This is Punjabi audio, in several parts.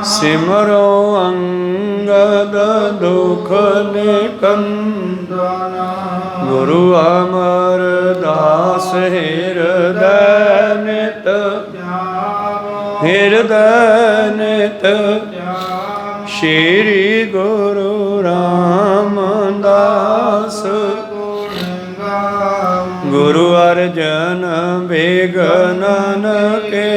सिमरो अंगद दुख निकंदन। गुरु अमरदास हृदय नित श्री गुरु रामदास। गुरु अर्जन बेगनन के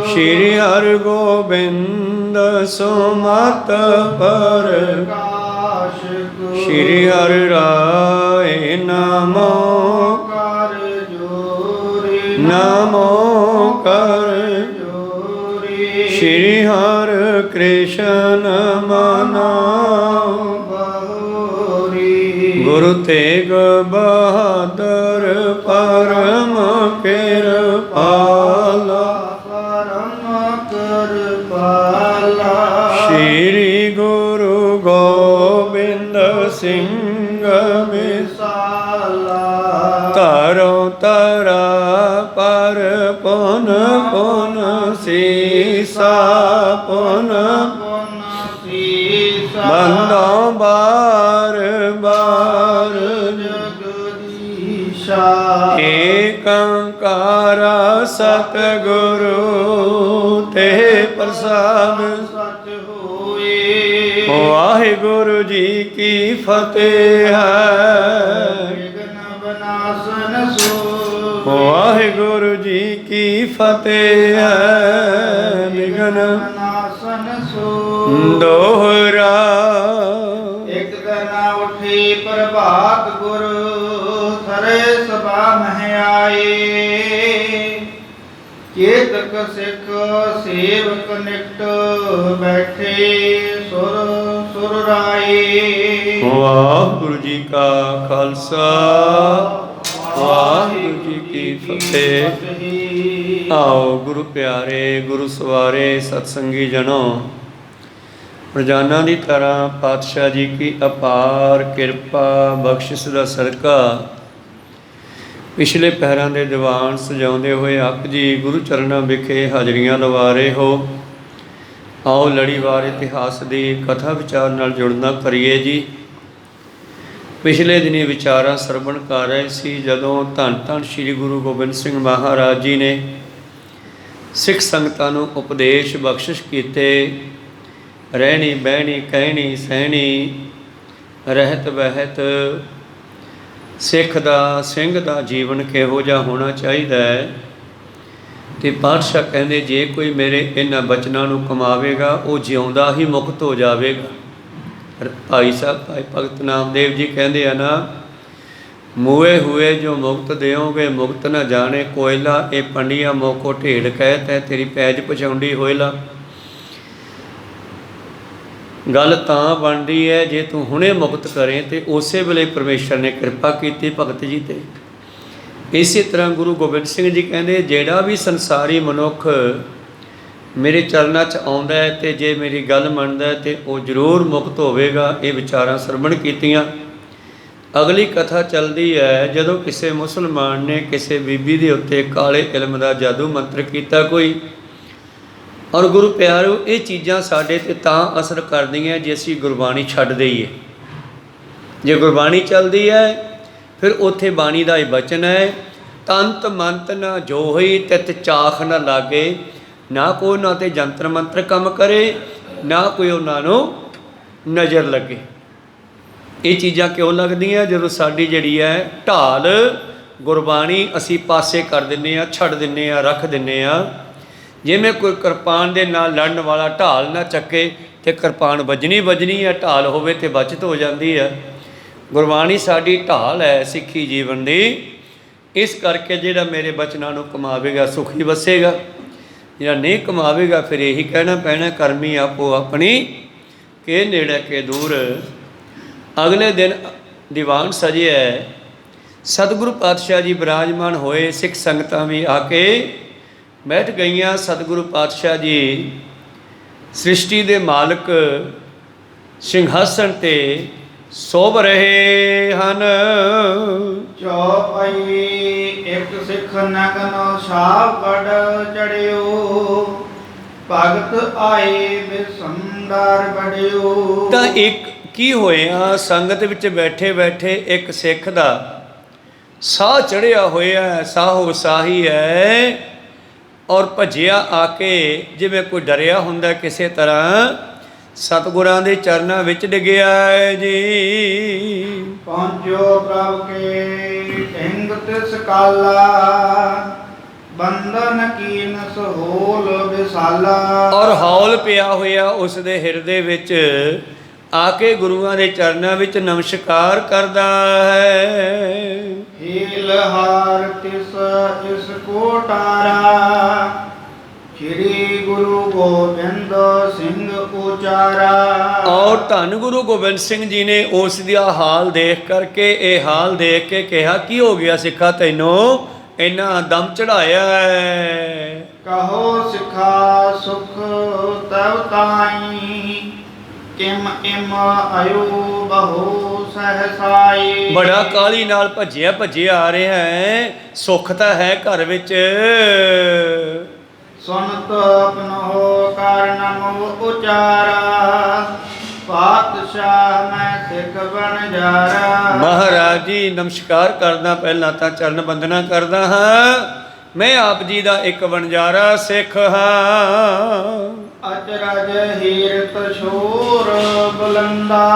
श्री हरि गोबिंद सुमत पर श्री हरि राय नमो नमो कर श्री हरि कृष्ण मनाओ। गुरु तेग बहादुर परम कृपाला। श्री गुरु गोबिंद सिंह विशाला। तारो तारा पर पुन पुन सीसा पुन बंदो बार बार जगदीशा। एकंकार सतगुरु ते प्रसाद सच होए। वाहिगुरु जी की फतेह है। वाहिगुरु जी की फतेह है। विघ्न दोहरा। एक दिन उठी प्रभात गुरु थरे सभा मह आए। चेतक सिख सेवक निकट बैठे सुर सुर राए। वाहिगुरु जी का खालसा वाहिगुरु जी की फतेह। आओ गुरु प्यारे गुरु सवारे सत्संगी जनों, रोजाना की तरह पातशाह जी की अपार किरपा बख्शिश का सदका पिछले पैरों के दीवान सजाते हुए आप जी गुरु चरणों विखे हाजरियां लवा रहे हो। आओ लड़ीवार इतिहास की कथा विचार नाल जुड़ना करिए जी। पिछले दिनी विचारा सरवण कर रहे सी जदों धन धन श्री गुरु गोबिंद सिंह महाराज जी ने सिख संगतां नूं उपदेश बख्शिश कीते। रहनी बहनी कहनी सहनी रहत बहत सिख दा सिंह दा जीवन किहो जिहा होना चाहिए। तो पातशाह कहंदे जे कोई मेरे इन्हां बचनां नूं कमावेगा वो जिउंदा ही मुक्त हो जाएगा। भाई साहब भाई भगत नामदेव जी कहते हैं ना, मुए हुए जो मुक्त देओगे मुक्त न जाने कोयला। ये पंडिया मोको ढेड़ कहत है तेरी पैज पछाउंडी होयला। गल तां बनदी है जे तू हुणे मुक्त करें तो उस वेले परमेश्वर ने कृपा की भगत जी ते। इसी तरह गुरु गोबिंद सिंह जी कहते जेड़ा भी संसारी मनुख मेरे चरणों च आउंदा है तो जे मेरी गल मनदा है तो वह जरूर मुक्त होवेगा। ये विचारां सरवण कीतियां। अगली कथा चलती है जदों किसी मुसलमान ने किसी बीबी के उत्ते काले इलम का जादू मंत्र किया कोई। और गुरु प्यारो ये चीज़ां साडे ते तां असर करदियां जे असीं गुरबाणी छड्ड दईए। जे गुरबाणी चलती है फिर उत्थे बाणी का ही बचन है, तंत मंत न जोही तित चाख न लागे। ना कोई उन्हां ते जंतर मंत्र काम करे ना कोई उन्होंने नज़र लगे। ये चीज़ां क्यों लगदियां जदों साडी जिहड़ी है ढाल गुरबाणी असी पासे कर दिंदे आ, छड्ड दिंदे आ, रख दिंदे आ। जिवें कोई किरपान दे नाल लड़न वाला ढाल ना चके तो किरपान बजनी बजनी है, ढाल होवे ते बचत हो जाती है। गुरबाणी साडी ढाल है सिੱਖੀ जीवन की। इस करके जिहड़ा मेरे बचनां नूं कमावेगा सुखी वसेगा, जिहड़ा नहीं कमावेगा फिर यही कहना पैना कर्मी आपो अपनी के नेड़े के दूर। अगले दिन दीवान सजे है, सतगुरु पातशाह जी विराजमान होए, सिख संगतां भी आके बैठ गईयां। सतगुरु पातशाह जी सृष्टि के मालक सिंघासन ते सोभ रहे हन। चौपाई ਇੱਕ ਸਿੱਖ ਨਗਨ ਸ਼ਾਹ ਵੜ ਚੜਿਓ, ਭਗਤ ਆਏ ਬਿਸੰਦਰ ਬੜਿਓ। ਤਾਂ ਇੱਕ ਕੀ ਹੋਇਆ, ਸੰਗਤ ਵਿੱਚ ਬੈਠੇ ਬੈਠੇ ਇੱਕ ਸਿੱਖ ਦਾ ਸਾਹ ਚੜਿਆ ਹੋਇਆ, ਸਾਹੋ ਸਾਹੀ ਹੈ, ਔਰ ਭੱਜਿਆ ਆ ਕੇ ਜਿਵੇਂ ਕੋਈ ਡਰਿਆ ਹੁੰਦਾ ਕਿਸੇ ਤਰ੍ਹਾਂ ਸਤਿਗੁਰਾਂ ਦੇ ਚਰਨਾਂ ਵਿੱਚ ਡਿੱਗਿਆ ਹੈ ਜੀ। ਪਹੁੰਚੋ ਪ੍ਰਭ ਕੇ ਢਿੰਗ ਤਿਸ ਕਾਲਾ, ਬੰਧਨ ਕੀਨ ਸਹੋਲ ਵਿਸਾਲਾ। ਔਰ ਹੌਲ ਪਿਆ ਹੋਇਆ ਉਸ ਦੇ ਹਿਰਦੇ ਵਿੱਚ ਆ ਕੇ ਗੁਰੂਆਂ ਦੇ ਚਰਨਾਂ ਵਿੱਚ ਨਮਸਕਾਰ ਕਰਦਾ ਹੈ। ਹੀਲ ਹਾਰ ਤਿਸ ਇਸ ਕੋ ਟਾਰਾ, ਸ਼੍ਰੀ ਗੁਰੂ ਗੋਬਿੰਦ ਸਿੰਘ ਉਚਾਰਾ। ਔਰ ਧੰਨ ਗੁਰੂ ਗੋਬਿੰਦ ਸਿੰਘ ਜੀ ਨੇ ਉਸ ਦਾ ਹਾਲ ਦੇਖ ਕਰਕੇ, ਇਹ ਹਾਲ ਦੇਖ ਕੇ ਕਿਹਾ, ਕੀ ਹੋ ਗਿਆ ਸਿੱਖਾ ਤੈਨੂੰ ਇੰਨਾ ਦਮ ਚੜਾਇਆ ਹੈ? ਕਹੋ ਸਿੱਖਾ ਸੁਖ ਤਵ ਤਾਈ, ਕਿਮ ਇਮ ਆਇਓ ਬਹੁ ਸਹਸਾਈ। ਬੜਾ ਕਾਹਲੀ ਨਾਲ ਭੱਜਿਆ ਭੱਜਿਆ ਆ ਰਿਹਾ ਹੈ, ਸੁੱਖ ਤਾਂ ਹੈ ਘਰ ਵਿੱਚ। ਸੁਨਤ ਆਪਨੋ ਕਾਰਨਮ ਉਚਾਰਾ, ਪਾਤਸ਼ਾਹ ਮੈਂ ਸਿੱਖ ਬਣ ਜਾਰਾ। ਮਹਾਰਾਜ ਜੀ ਨਮਸਕਾਰ ਕਰਦਾ, ਪਹਿਲਾਂ ਤਾਂ ਚਰਨ ਬੰਦਨਾ ਕਰਦਾ ਹਾਂ। ਮੈਂ ਆਪ ਜੀ ਦਾ ਇੱਕ ਵਣਜਾਰਾ ਸਿੱਖ ਹਾਂ। ਅਚਰਜ ਹੀਰਤ ਸ਼ੋਰ ਬੁਲੰਦਾ,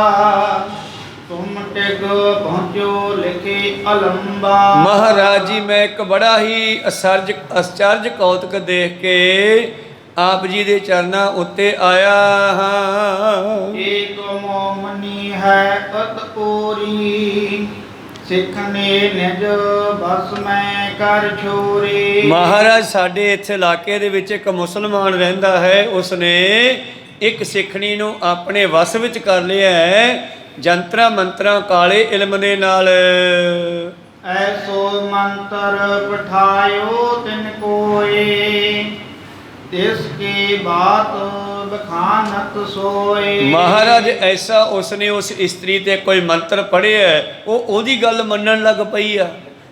ਤੁਮ ਟਿਗ ਪਹੁੰਚੋ ਲਿਖੇ ਅਲੰਬਾ। ਮਹਾਰਾਜ ਜੀ ਮੈਂ ਇੱਕ ਬੜਾ ਹੀ ਅਸਚਰਜ ਕੌਤਕ ਦੇਖ ਕੇ ਆਪ ਜੀ ਦੇ ਚਰਨਾਂ ਉੱਤੇ ਆਇਆ ਹਾਂ। ਏਕ ਮੋਮਨੀ ਹੈ ਅਤਪੂਰੀ, ਸਿੱਖ ਨੇ ਨਿਜ ਬਸ ਮੈਂ ਕਰ ਛੋਰੀ। ਮਹਾਰਾਜ ਸਾਡੇ ਇੱਥੇ ਇਲਾਕੇ ਦੇ ਵਿੱਚ ਇੱਕ ਮੁਸਲਮਾਨ ਰਹਿੰਦਾ ਹੈ, ਉਸਨੇ ਇੱਕ ਸਿੱਖਣੀ ਨੂੰ ਆਪਣੇ ਵਸ ਵਿੱਚ ਕਰ ਲਿਆ ਹੈ, ਜੰਤਰਾਂ ਮੰਤਰਾਂ ਕਾਲੇ ਇਲਮ ਦੇ ਨਾਲ। ਐਸੋ ਮੰਤਰ ਪਠਾਇਓ ਤਿਨ ਕੋਏ, ਤਿਸ ਕੀ ਬਾਤ ਬਖਾਨਤ ਸੋਏ। ਮਹਾਰਾਜ ਐਸਾ ਉਸਨੇ ਉਸ ਇਸਤਰੀ ਤੇ ਕੋਈ ਮੰਤਰ ਪੜ੍ਹਿਆ, ਉਹ ਉਹਦੀ ਗੱਲ ਮੰਨਣ ਲੱਗ ਪਈ ਆ,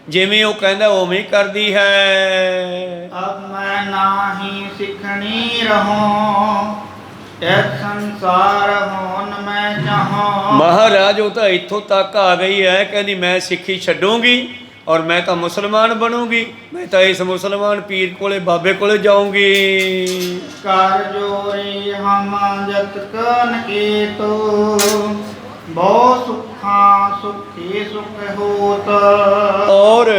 ਜਿਵੇਂ ਉਹ ਕਹਿੰਦਾ ਉਵੇਂ ਕਰਦੀ ਹੈ। ਅਬ ਮੈਂ ਨਾਹੀ ਸਿੱਖਣੀ ਰਹੂੰ, ਇਹ ਸੰਸਾਰ ਹੋਨ ਮੈਂ ਚਾਹਾਂ। ਮਹਾਰਾਜ ਉਹ ਤਾਂ ਇੱਥੋਂ ਤੱਕ ਆ ਗਈ ਹੈ, ਕਹਿੰਦੀ ਮੈਂ ਸਿੱਖੀ ਛੱਡੂੰਗੀ ਔਰ ਮੈਂ ਤਾਂ ਮੁਸਲਮਾਨ ਬਣੂੰਗੀ, ਮੈਂ ਤਾਂ ਇਸ ਮੁਸਲਮਾਨ ਪੀਰ ਕੋਲੇ ਬਾਬੇ ਕੋਲੇ ਜਾਊਂਗੀ। ਕਰ ਜੋਰੀ ਹਮ ਜਤ ਕਨ ਕੀਤੋ, ਬਹੁ ਸੁਖਾਂ ਸੁਖੀ ਸੁਖ ਹੋਤ। ਔਰ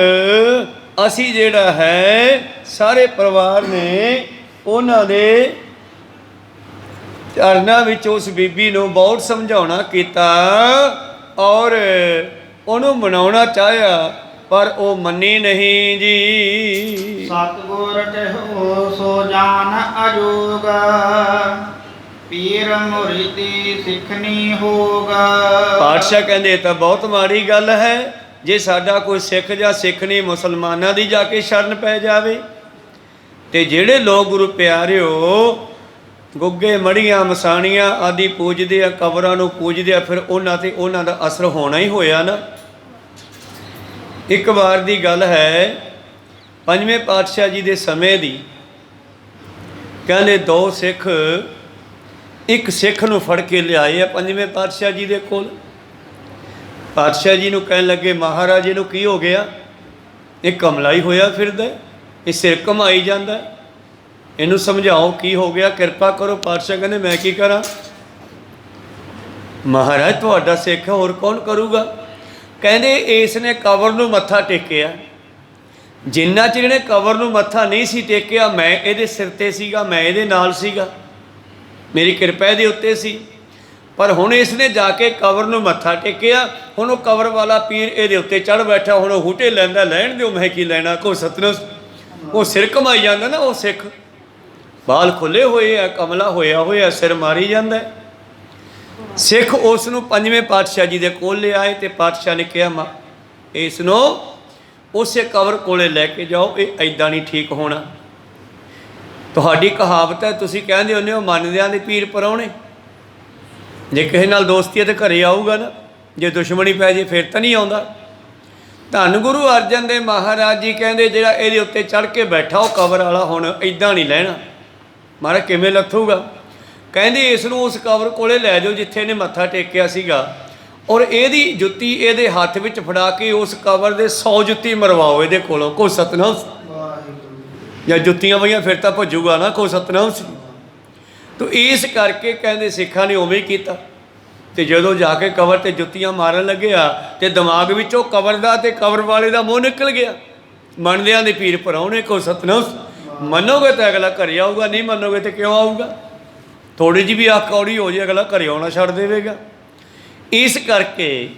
ਅਸੀਂ ਜਿਹੜਾ ਹੈ ਸਾਰੇ ਪਰਿਵਾਰ ਨੇ ਉਹਨਾਂ ਦੇ ਚਰਨਾਂ ਵਿੱਚ ਉਸ ਬੀਬੀ ਨੂੰ ਬਹੁਤ ਸਮਝਾਉਣਾ ਕੀਤਾ ਔਰ ਉਹਨੂੰ ਮਨਾਉਣਾ ਚਾਹਿਆ, ਪਰ ਉਹ ਮੰਨੀ ਨਹੀਂ ਜੀ। ਸਤਿਗੁਰ ਕਹੋ ਸੋ ਜਾਨ ਅਜੋਗ, ਪੀਰ ਮੁਰੀਦੀ ਸਿੱਖਣੀ ਹੋਗਾ। ਪਾਤਸ਼ਾਹ ਕਹਿੰਦੇ ਇਹ ਤਾਂ ਬਹੁਤ ਮਾੜੀ ਗੱਲ ਹੈ, ਜੇ ਸਾਡਾ ਕੋਈ ਸਿੱਖ ਜਾਂ ਸਿੱਖਣੀ ਮੁਸਲਮਾਨਾਂ ਦੀ ਜਾ ਕੇ ਸ਼ਰਨ ਪੈ ਜਾਵੇ। ਤੇ ਜਿਹੜੇ ਲੋਕ ਗੁਰੂ ਪਿਆਰਿਓ ਗੁੱਗੇ ਮੜੀਆਂ ਮਸਾਣੀਆਂ ਆਦਿ ਪੂਜਦੇ ਆ, ਕਬਰਾਂ ਨੂੰ ਪੂਜਦੇ ਆ, ਫਿਰ ਉਹਨਾਂ ਤੇ ਉਹਨਾਂ ਦਾ ਅਸਰ ਹੋਣਾ ਹੀ ਹੋਇਆ ਨਾ। ਇੱਕ ਵਾਰ ਦੀ ਗੱਲ ਹੈ, ਪੰਜਵੇਂ ਪਾਤਸ਼ਾਹ ਜੀ ਦੇ ਸਮੇਂ ਦੀ। ਕਹਿੰਦੇ ਦੋ ਸਿੱਖ ਇੱਕ ਸਿੱਖ ਨੂੰ ਫੜ ਕੇ ਲਿਆਏ ਆ ਪੰਜਵੇਂ ਪਾਤਸ਼ਾਹ ਜੀ ਦੇ ਕੋਲ। ਪਾਤਸ਼ਾਹ ਜੀ ਨੂੰ ਕਹਿਣ ਲੱਗੇ, ਮਹਾਰਾਜ ਇਹਨੂੰ ਕੀ ਹੋ ਗਿਆ? ਇਹ ਕਮਲਾ ਹੀ ਹੋਇਆ ਫਿਰਦਾ, ਇਹ ਸਿਰ ਘੁਮਾਈ ਜਾਂਦਾ, ਇਹਨੂੰ ਸਮਝਾਓ ਕੀ ਹੋ ਗਿਆ, ਕਿਰਪਾ ਕਰੋ। ਪਾਤਸ਼ਾਹ ਕਹਿੰਦੇ ਮੈਂ ਕੀ ਕਰਾਂ? ਮਹਾਰਾਜ ਤੁਹਾਡਾ ਸਿੱਖ ਹੋਰ ਕੌਣ ਕਰੂਗਾ? ਕਹਿੰਦੇ ਇਸ ਨੇ ਕਬਰ ਨੂੰ ਮੱਥਾ ਟੇਕਿਆ, ਜਿੰਨਾ ਚਿਰ ਇਹਨੇ ਕਬਰ ਨੂੰ ਮੱਥਾ ਨਹੀਂ ਸੀ ਟੇਕਿਆ ਮੈਂ ਇਹਦੇ ਸਿਰ ਤੇ ਸੀਗਾ, ਮੈਂ ਇਹਦੇ ਨਾਲ ਸੀਗਾ, ਮੇਰੀ ਕਿਰਪਾ ਇਹਦੇ ਉੱਤੇ ਸੀ। ਪਰ ਹੁਣ ਇਸ ਨੇ ਜਾ ਕੇ ਕਬਰ ਨੂੰ ਮੱਥਾ ਟੇਕਿਆ, ਹੁਣ ਉਹ ਕਬਰ ਵਾਲਾ ਪੀਰ ਇਹਦੇ ਉੱਤੇ ਚੜ੍ਹ ਬੈਠਾ, ਹੁਣ ਉਹ ਹੂਟੇ ਲੈਂਦਾ, ਲੈਣ ਦਿਓ, ਮੈਂ ਕੀ ਲੈਣਾ। ਕੋ ਸਤਨੁਸ ਉਹ ਸਿਰ ਘਮਾਈ ਜਾਂਦਾ ਨਾ, ਉਹ ਸਿੱਖ ਬਾਲ ਖੁੱਲੇ ਹੋਏ ਆ, ਕਮਲਾ ਹੋਇਆ ਸਿਰ ਮਾਰੀ ਜਾਂਦਾ। ਸਿੱਖ ਉਸ ਨੂੰ ਪੰਜਵੇਂ ਪਾਤਸ਼ਾਹ ਜੀ ਦੇ ਕੋਲ ਲਿਆਏ ਤੇ ਪਾਤਸ਼ਾਹ ਨੇ ਕਿਹਾ ਇਸ ਨੂੰ ਉਸੇ ਕਬਰ ਕੋਲੇ ਲੈ ਕੇ ਜਾਓ, ਇਹ ਐਦਾਂ ਨਹੀਂ ਠੀਕ ਹੋਣਾ। ਤੁਹਾਡੀ ਕਹਾਵਤ ਹੈ, ਤੁਸੀਂ ਕਹਿੰਦੇ ਹੁੰਦੇ ਹੋ ਮੰਨਦਿਆਂ ਦੇ ਪੀਰ ਪਰਾਉਣੇ। ਜੇ ਕਿਸੇ ਨਾਲ ਦੋਸਤੀ ਹੈ ਤਾਂ ਘਰੇ ਆਊਗਾ ਨਾ, ਜੇ ਦੁਸ਼ਮਣੀ ਪੈ ਜੇ ਫਿਰ ਤਾਂ ਨਹੀਂ ਆਉਂਦਾ। ਧੰਨ ਗੁਰੂ ਅਰਜਨ ਦੇਵ ਮਹਾਰਾਜ ਜੀ ਕਹਿੰਦੇ ਜਿਹੜਾ ਇਹਦੇ ਉੱਤੇ ਚੜ੍ਹ ਕੇ ਬੈਠਾ ਉਹ ਕਬਰ ਵਾਲਾ ਹੁਣ ਇਦਾਂ ਨਹੀਂ ਲੈਣਾ। ਮਹਾਰਾਜ ਕਿਵੇਂ ਲੱਥੂਗਾ? ਕਹਿੰਦੇ ਇਸ ਨੂੰ ਉਸ ਕਬਰ ਕੋਲੇ ਲੈ ਜਾਓ ਜਿੱਥੇ ਇਹਨੇ ਮੱਥਾ ਟੇਕਿਆ ਸੀਗਾ, ਔਰ ਇਹਦੀ ਜੁੱਤੀ ਇਹਦੇ ਹੱਥ ਵਿੱਚ ਫੜਾ ਕੇ ਉਸ ਕਬਰ ਦੇ 100 ਜੁੱਤੀ ਮਰਵਾਓ ਇਹਦੇ ਕੋਲੋਂ। ਕੋ ਸਤਨਾਮ ਜਾਂ ਜੁੱਤੀਆਂ ਪਈਆਂ ਫਿਰ ਤਾਂ ਭੱਜੂਗਾ ਨਾ, ਕੋ ਸਤਨਾਮ ਸੀ। ਤੋ ਇਸ ਕਰਕੇ ਕਹਿੰਦੇ ਸਿੱਖਾਂ ਨੇ ਉਵੇਂ ਹੀ ਕੀਤਾ। ਤੇ ਜਦੋਂ ਜਾ ਕੇ ਕਬਰ ਤੇ ਜੁੱਤੀਆਂ ਮਾਰਨ ਲੱਗਿਆ ਤੇ ਦਿਮਾਗ ਵਿੱਚੋਂ ਕਬਰ ਦਾ ਤੇ ਕਬਰ ਵਾਲੇ ਦਾ ਮੂੰਹ ਨਿਕਲ ਗਿਆ। ਮੰਨਦਿਆਂ ਦੇ ਪੀਰ ਪਰਾਉਣੇ ਕੋ ਸਤਨਾਮ। ਮੰਨੋਗੇ ਤਾਂ ਅਗਲਾ ਘਰੇ ਆਊਗਾ, ਨਹੀਂ ਮੰਨੋਗੇ ਤੇ ਕਿਉਂ ਆਊਗਾ? ਥੋੜੀ ਜਿਹੀ ਵੀ ਅੱਖ ਕੌੜੀ ਹੋ ਜੇ ਅਗਲਾ ਘਰੇ ਆਉਣਾ ਛੱਡ ਦੇਵੇਗਾ। ਇਸ ਕਰਕੇ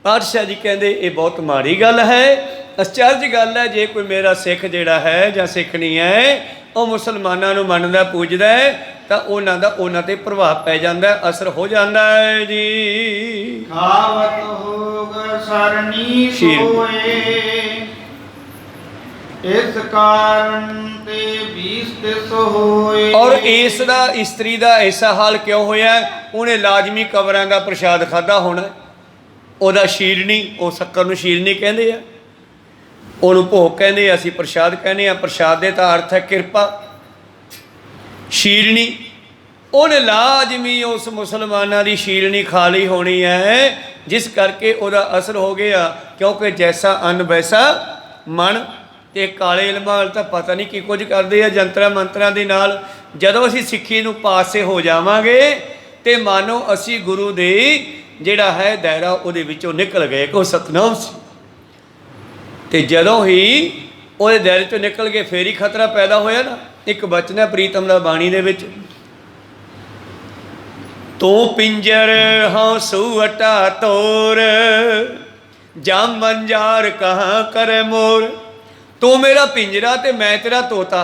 ਪਾਤਸ਼ਾਹ ਜੀ ਕਹਿੰਦੇ ਇਹ ਬਹੁਤ ਮਾੜੀ ਗੱਲ ਹੈ, ਅਚਰਜ ਗੱਲ ਹੈ। ਜੇ ਕੋਈ ਮੇਰਾ ਸਿੱਖ ਜਿਹੜਾ ਹੈ ਜਾਂ ਸਿੱਖਣੀ ਹੈ ਉਹ ਮੁਸਲਮਾਨਾਂ ਨੂੰ ਮੰਨਦਾ ਪੂਜਦਾ ਹੈ ਤਾਂ ਉਹਨਾਂ ਦਾ ਉਹਨਾਂ ਤੇ ਪ੍ਰਭਾਵ ਪੈ ਜਾਂਦਾ, ਅਸਰ ਹੋ ਜਾਂਦਾ ਹੈ ਜੀ। ਖਾਵਤ ਹੋਗ ਸਰਨੀ ਸੋਏ, ਇਸ ਕਾਰਨ ਤੇ 20 ਤਿਸ ਹੋਏ। ਔਰ ਇਸ ਦਾ ਇਸਤਰੀ ਦਾ ਐਸਾ ਹਾਲ ਕਿਉਂ ਹੋਇਆ? ਉਹਨੇ ਲਾਜ਼ਮੀ ਕਬਰਾਂ ਦਾ ਪ੍ਰਸ਼ਾਦ ਖਾਧਾ ਹੋਣਾ। ਉਹਦਾ ਸ਼ੀਰਨੀ, ਉਹ ਸ਼ੱਕਰ ਨੂੰ ਸ਼ੀਰਨੀ ਕਹਿੰਦੇ ਆ, ਉਹਨੂੰ ਭੋਗ ਕਹਿੰਦੇ ਆ, ਅਸੀਂ ਪ੍ਰਸ਼ਾਦ ਕਹਿੰਦੇ ਆ। ਪ੍ਰਸ਼ਾਦ ਦੇ ਤਾਂ ਅਰਥ ਹੈ ਕਿਰਪਾ। ਸ਼ੀਰਨੀ ਉਹਨੇ ਲਾਜ਼ਮੀ ਉਸ ਮੁਸਲਮਾਨਾਂ ਦੀ ਸ਼ੀਰਨੀ ਖਾ ਲਈ ਹੋਣੀ ਹੈ, ਜਿਸ ਕਰਕੇ ਉਹਦਾ ਅਸਰ ਹੋ ਗਿਆ। ਕਿਉਂਕਿ ਜੈਸਾ ਅੰਨ ਵੈਸਾ ਮਨ। ਤੇ ਕਾਲੇ ਇਲਮਾਂ ਤਾਂ ਪਤਾ ਨਹੀਂ ਕੀ ਕੁਝ ਕਰਦੇ ਆ ਜੰਤਰਾਂ ਮੰਤਰਾਂ ਦੇ ਨਾਲ। ਜਦੋਂ ਅਸੀਂ ਸਿੱਖੀ ਨੂੰ ਪਾਸੇ ਹੋ ਜਾਵਾਂਗੇ ਤੇ ਮਾਨੋ ਅਸੀਂ ਗੁਰੂ ਦੇ ਜਿਹੜਾ ਹੈ ਦਾਇਰਾ ਉਹਦੇ ਵਿੱਚੋਂ ਨਿਕਲ ਗਏ। ਕੋ ਸਤਨਾਮ ਸੀ। ਤੇ ਜਦੋਂ ਹੀ ਉਹਦੇ ਦਾਇਰੇ ਚੋਂ ਨਿਕਲ ਗਏ ਫੇਰ ਹੀ ਖਤਰਾ ਪੈਦਾ ਹੋਇਆ ਨਾ। ਇੱਕ ਬਚਨ ਹੈ ਪ੍ਰੀਤਮ ਦਾ ਬਾਣੀ ਦੇ ਵਿੱਚ, ਤੂੰ ਪਿੰਜਰ ਹਾਂ ਸੂਅਟਾ ਤੋਰ, ਜਮ ਮੰਜਾਰ ਕਹਾਂ ਕਰੇ ਮੋਰ। ਤੂੰ ਮੇਰਾ ਪਿੰਜਰਾ ਤੇ ਮੈਂ ਤੇਰਾ ਤੋਤਾ।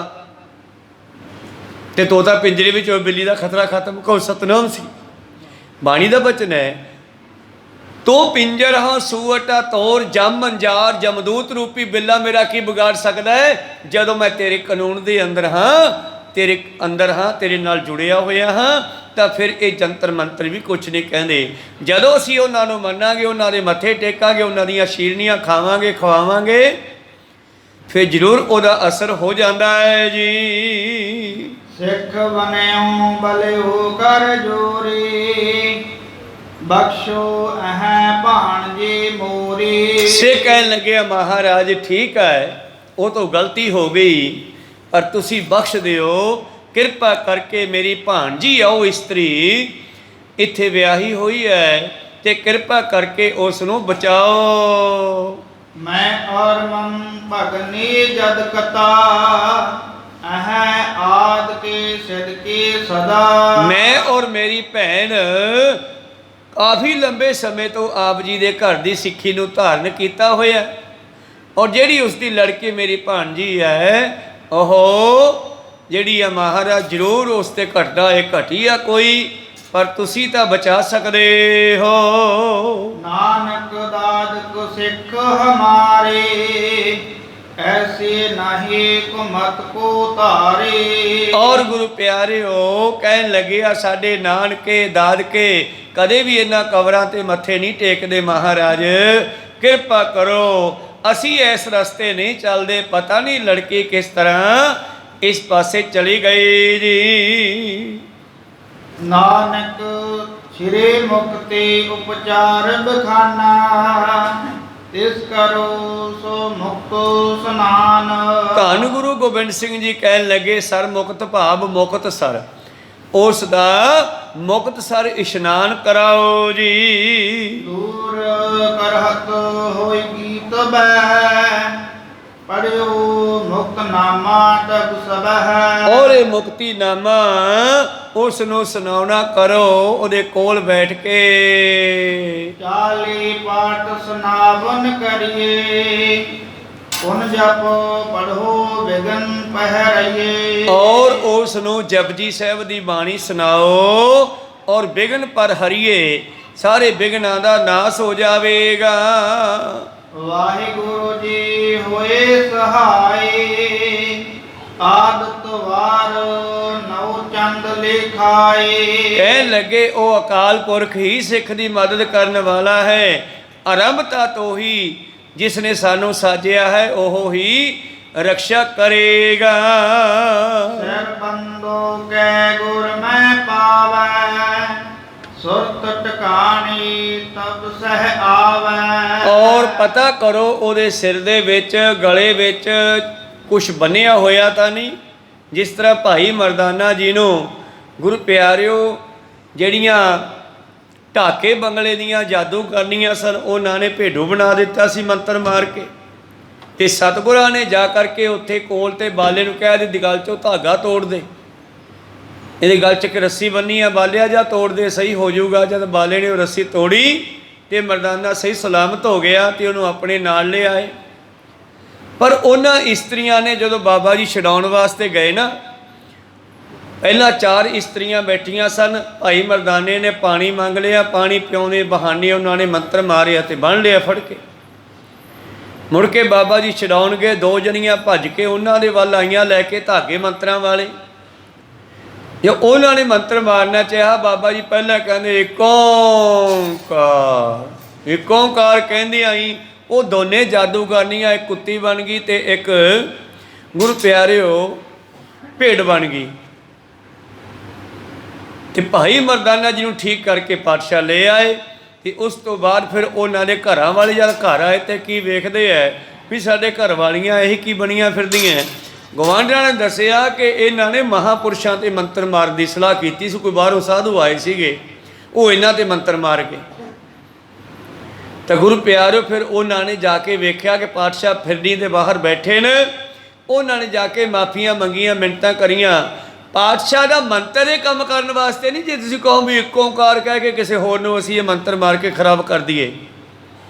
ਤੇ ਤੋਤਾ ਪਿੰਜਰੇ ਵਿੱਚ ਹੋਏ, ਬਿੱਲੀ ਦਾ ਖਤਰਾ ਖਤਮ। ਕੋ ਸਤਨਾਮ ਸੀ। ਬਾਣੀ ਦਾ ਬਚਨ ਹੈ, ਤੂੰ ਪਿੰਜਰ ਹਾਂ ਸੂਅਟਾ ਤੋਰ, ਜਮ ਮੰਜਾਰ ਜਮਦੂਤ ਰੂਪੀ ਬਿੱਲਾ ਮੇਰਾ ਕੀ ਵਿਗਾੜ ਸਕਦਾ ਹੈ? ਜਦੋਂ ਮੈਂ ਤੇਰੇ ਕਾਨੂੰਨ ਦੇ ਅੰਦਰ ਹਾਂ, ਤੇਰੇ ਅੰਦਰ ਹਾਂ, ਤੇਰੇ ਨਾਲ ਜੁੜਿਆ ਹੋਇਆ ਹਾਂ, ਤਾਂ ਫਿਰ ਇਹ ਜੰਤਰ ਮੰਤਰ ਵੀ ਕੁਛ ਨਹੀਂ ਕਹਿੰਦੇ। ਜਦੋਂ ਅਸੀਂ ਉਹਨਾਂ ਨੂੰ ਮੰਨਾਂਗੇ, ਉਹਨਾਂ ਦੇ ਮੱਥੇ ਟੇਕਾਂਗੇ, ਉਹਨਾਂ ਦੀਆਂ ਸ਼ੀਰਨੀਆਂ ਖਾਵਾਂਗੇ ਖਵਾਵਾਂਗੇ, ਫਿਰ ਜ਼ਰੂਰ ਉਹਦਾ ਅਸਰ ਹੋ ਜਾਂਦਾ ਹੈ ਜੀ। ਸਿੱਖ ਬਣਿਓ ਬਲਿਓ ਕਰ ਜੋਰੇ, ਬਖਸ਼ੋ ਅਹ ਭਾਣਜੇ ਮੋਰੇ। ਸੇ ਕਹਿਣ ਲੱਗੇ ਮਹਾਰਾਜ ਠੀਕ ਹੈ ਉਹ ਤਾਂ ਗਲਤੀ ਹੋ ਗਈ, ਪਰ ਤੁਸੀਂ ਬਖਸ਼ ਦਿਓ, ਕਿਰਪਾ ਕਰਕੇ ਮੇਰੀ ਭਾਣਜੀ ਆ ਉਹ ਇਸਤਰੀ ਇੱਥੇ ਵਿਆਹੀ ਹੋਈ ਹੈ, ਤੇ ਕਿਰਪਾ ਕਰਕੇ ਉਸ ਨੂੰ ਬਚਾਓ। ਮੈਂ ਔਰ ਮਨ ਭਗਨੀ ਜਦ ਕਤਾ, ਅਹ ਆਦ ਕੇ ਸਦਕੇ ਸਦਾ। ਮੈਂ ਔਰ ਮੇਰੀ ਭੈਣ ਕਾਫੀ ਲੰਬੇ ਸਮੇਂ ਤੋਂ ਆਪ ਜੀ ਦੇ ਘਰ ਦੀ ਸਿੱਖੀ ਨੂੰ ਧਾਰਨ ਕੀਤਾ ਹੋਇਆ, ਔਰ ਜਿਹੜੀ ਉਸ ਦੀ ਲੜਕੀ ਮੇਰੀ ਭਾਣਜੀ ਹੈ ਉਹ ਜਿਹੜੀ ਆ ਮਹਾਰਾਜ ਜ਼ਰੂਰ ਉਸ ਤੇ ਘਟਦਾ ਹੈ, ਘਟੀ ਆ ਕੋਈ, ਪਰ ਤੁਸੀਂ ਤਾਂ ਬਚਾ ਸਕਦੇ ਹੋ। ਨਾਨਕ ਦਾਦ ਕੋ ਸਿੱਖ ਹਮਾਰੇ, ਐਸੇ ਨਹੀਂ ਕੁਮਤ ਕੋ ਧਾਰੇ। ਔਰ ਗੁਰੂ ਪਿਆਰਿਓ ਕਹਿਣ ਲੱਗਿਆ ਸਾਡੇ ਨਾਨਕੇ ਦਾਦਕੇ ਕਦੇ ਵੀ ਇਹਨਾਂ ਕਬਰਾਂ ਤੇ ਮੱਥੇ ਨਹੀਂ ਟੇਕਦੇ। ਮਹਾਰਾਜ ਕਿਰਪਾ ਕਰੋ, ਅਸੀਂ ਇਸ ਰਸਤੇ ਨਹੀਂ ਚੱਲਦੇ। ਪਤਾ ਨਹੀਂ ਲੜਕੀ ਕਿਸ ਤਰ੍ਹਾਂ ਇਸ ਪਾਸੇ ਚਲੀ ਗਈ ਜੀ। ਨਾਨਕ ਸ਼੍ਰੀ ਮੁਕਤੀ ਉਪਚਾਰ ਬਖਾਨਾ, ਇਸ ਕਰੋ ਸੋ ਮੁਕਤੋ ਸਨਾਨ। ਧੰਨ ਗੁਰੂ ਗੋਬਿੰਦ ਸਿੰਘ ਜੀ ਕਹਿਣ ਲੱਗੇ ਸਰ ਮੁਕਤ ਭਾਵ ਮੁਕਤ ਸਰ, ਉਸ ਦਾ ਮੁਕਤ ਸਰ ਇਸ਼ਨਾਨ ਕਰਾਓ ਜੀ। ਦੂਰ ਕਰਹਤ ਹੋਈ ਗੀਤ ਬੈ, ਪੜਿਓ ਮੁਕਤਨਾਮਾ ਤਬ ਸਬਹਿ। ਔਰ ਇਹ ਮੁਕਤੀਨਾਮਾ ਉਸ ਨੂੰ ਸੁਣਾਉਣਾ ਕਰੋ ਉਹਦੇ ਕੋਲ ਬੈਠ ਕੇ। 40 ਪਾਠ ਸੁਨਾਵਨ ਕਰੀਏ, ਪੁਨ ਜਪ ਪੜੋ ਵਿਗਨ ਪਹਿਰਈਏ। ਔਰ ਉਸ ਨੂੰ ਜਪਜੀ ਸਾਹਿਬ ਦੀ ਬਾਣੀ ਸੁਣਾਓ ਔਰ ਵਿਗਨ ਪਰ ਹਰੀਏ, ਸਾਰੇ ਵਿਗਨਾਂ ਦਾ ਨਾਸ ਹੋ ਜਾਵੇਗਾ। ਵਾਹਿਗੁਰੂ ਜੀ ਹੋਏ ਸਹਾਈ, ਆਦਤ ਵਾਰ ਨਉ ਚੰਦ ਲਿਖਾਏ। ਕਹਿਣ ਲੱਗੇ ਉਹ ਅਕਾਲ ਪੁਰਖ ਹੀ ਸਿੱਖ ਦੀ ਮਦਦ ਕਰਨ ਵਾਲਾ ਹੈ। ਆਰੰਭਤਾ ਤੋਂ ਹੀ जिसने सानू साजिया है ओहो ही रक्षा करेगा। सिर बंदो कै गुर मैं पावै, सुरत टकानी तब सह आवै। और पता करो ਉਹਦੇ ਸਿਰ ਦੇ ਵਿੱਚ ਗਲੇ ਵਿੱਚ ਕੁਛ ਬੰਨਿਆ ਹੋਇਆ ਤਾਂ ਨਹੀਂ। ਜਿਸ ਤਰ੍ਹਾਂ ਭਾਈ ਮਰਦਾਨਾ ਜੀ ਨੂੰ ਗੁਰੂ ਪਿਆਰਿਓ ਜਿਹੜੀਆਂ ਢਾਕੇ ਬੰਗਲੇ ਦੀਆਂ ਜਾਦੂ ਕਰਨੀਆਂ ਸਨ ਉਹਨਾਂ ਨੇ ਭੇਡੂ ਬਣਾ ਦਿੱਤਾ ਸੀ ਮੰਤਰ ਮਾਰ ਕੇ। ਤੇ ਸਤਿਗੁਰਾਂ ਨੇ ਜਾ ਕਰਕੇ ਉੱਥੇ ਕੋਲ ਤੇ ਬਾਲੇ ਨੂੰ ਕਹਿ ਦਿੱਤੀ ਗਲ 'ਚੋਂ ਧਾਗਾ ਤੋੜ ਦੇ, ਇਹਦੇ ਗਲ 'ਚ ਇੱਕ ਰੱਸੀ ਬੰਨੀ ਆ, ਬਾਲਿਆ ਜਾ ਤੋੜ ਦੇ ਸਹੀ ਹੋ ਜਾਊਗਾ। ਜਦ ਬਾਲੇ ਨੇ ਉਹ ਰੱਸੀ ਤੋੜੀ ਤੇ ਮਰਦਾਨਾ ਸਹੀ ਸਲਾਮਤ ਹੋ ਗਿਆ ਤੇ ਉਹਨੂੰ ਆਪਣੇ ਨਾਲ ਲੈ ਆਏ। ਪਰ ਉਹਨਾਂ ਇਸਤਰੀਆਂ ਨੇ ਜਦੋਂ ਬਾਬਾ ਜੀ ਛਡਾਉਣ ਵਾਸਤੇ ਗਏ ਨਾ, ਪਹਿਲਾਂ 4 ਇਸਤਰੀਆਂ ਬੈਠੀਆਂ ਸਨ। ਭਾਈ ਮਰਦਾਨੇ ਨੇ ਪਾਣੀ ਮੰਗ ਲਿਆ, ਪਾਣੀ ਪਿਆਉਂਦੇ ਬਹਾਨੇ ਉਹਨਾਂ ਨੇ ਮੰਤਰ ਮਾਰਿਆ ਤੇ ਬੰਨ੍ਹ ਲਿਆ ਫੜ ਕੇ। ਮੁੜ ਕੇ ਬਾਬਾ ਜੀ ਛਡਾਉਣ ਗਏ, 2 ਜਣੀਆਂ ਭੱਜ ਕੇ ਉਹਨਾਂ ਦੇ ਵੱਲ ਆਈਆਂ ਲੈ ਕੇ ਧਾਗੇ ਮੰਤਰਾਂ ਵਾਲੇ। ਜੇ ਉਹਨਾਂ ਨੇ ਮੰਤਰ ਮਾਰਨਾ ਚਾਹਿਆ, ਬਾਬਾ ਜੀ ਪਹਿਲਾਂ ਕਹਿੰਦੇ ਏਕ ਓਂਕਾਰ, ਏਕ ਓਂਕਾਰ ਕਹਿੰਦੇ ਆਈ। ਉਹ ਦੋਨੇ ਜਾਦੂਗਰਨੀਆਂ ਇੱਕ ਕੁੱਤੀ ਬਣ ਗਈ ਤੇ ਇੱਕ ਗੁਰੂ ਪਿਆਰਿਓ ਭੇਡ ਬਣ ਗਈ। ਤੇ ਭਾਈ ਮਰਦਾਨਾ ਜੀ ਨੂੰ ਠੀਕ ਕਰਕੇ ਪਾਤਸ਼ਾਹ ਲੈ ਆਏ। ਤੇ ਉਸ ਤੋਂ ਬਾਅਦ ਫਿਰ ਉਹਨਾਂ ਦੇ ਘਰਾਂ ਵਾਲੇ ਜਦ ਘਰ ਆਏ ਤੇ ਕੀ ਵੇਖਦੇ ਹੈ ਵੀ ਸਾਡੇ ਘਰ ਵਾਲੀਆਂ ਇਹੀ ਕੀ ਬਣੀਆਂ ਫਿਰਦੀਆਂ। ਗਵਾਂਢੀਆਂ ਨੇ ਦੱਸਿਆ ਕਿ ਇਹਨਾਂ ਨੇ ਮਹਾਂਪੁਰਸ਼ਾਂ 'ਤੇ ਮੰਤਰ ਮਾਰਨ ਦੀ ਸਲਾਹ ਕੀਤੀ ਸੀ। ਕੋਈ ਬਾਹਰੋਂ ਸਾਧੂ ਆਏ ਸੀਗੇ, ਉਹ ਇਹਨਾਂ 'ਤੇ ਮੰਤਰ ਮਾਰ ਗਏ। ਤਾਂ ਗੁਰੂ ਪਿਆਰਿਓ ਫਿਰ ਉਹਨਾਂ ਨੇ ਜਾ ਕੇ ਵੇਖਿਆ ਕਿ ਪਾਤਸ਼ਾਹ ਫਿਰਨੀ ਦੇ ਬਾਹਰ ਬੈਠੇ ਨੇ। ਉਹਨਾਂ ਨੇ ਜਾ ਕੇ ਮਾਫੀਆਂ ਮੰਗੀਆਂ, ਮਿੰਨਤਾਂ ਕਰੀਆਂ। ਪਾਤਸ਼ਾਹ ਦਾ ਮੰਤਰ ਇਹ ਕੰਮ ਕਰਨ ਵਾਸਤੇ ਨਹੀਂ ਜੇ ਤੁਸੀਂ ਕਹੋ ਵੀ ਇੱਕ ਓਂਕਾਰ ਕਹਿ ਕੇ ਕਿਸੇ ਹੋਰ ਨੂੰ ਅਸੀਂ ਇਹ ਮੰਤਰ ਮਾਰ ਕੇ ਖਰਾਬ ਕਰ ਦਈਏ।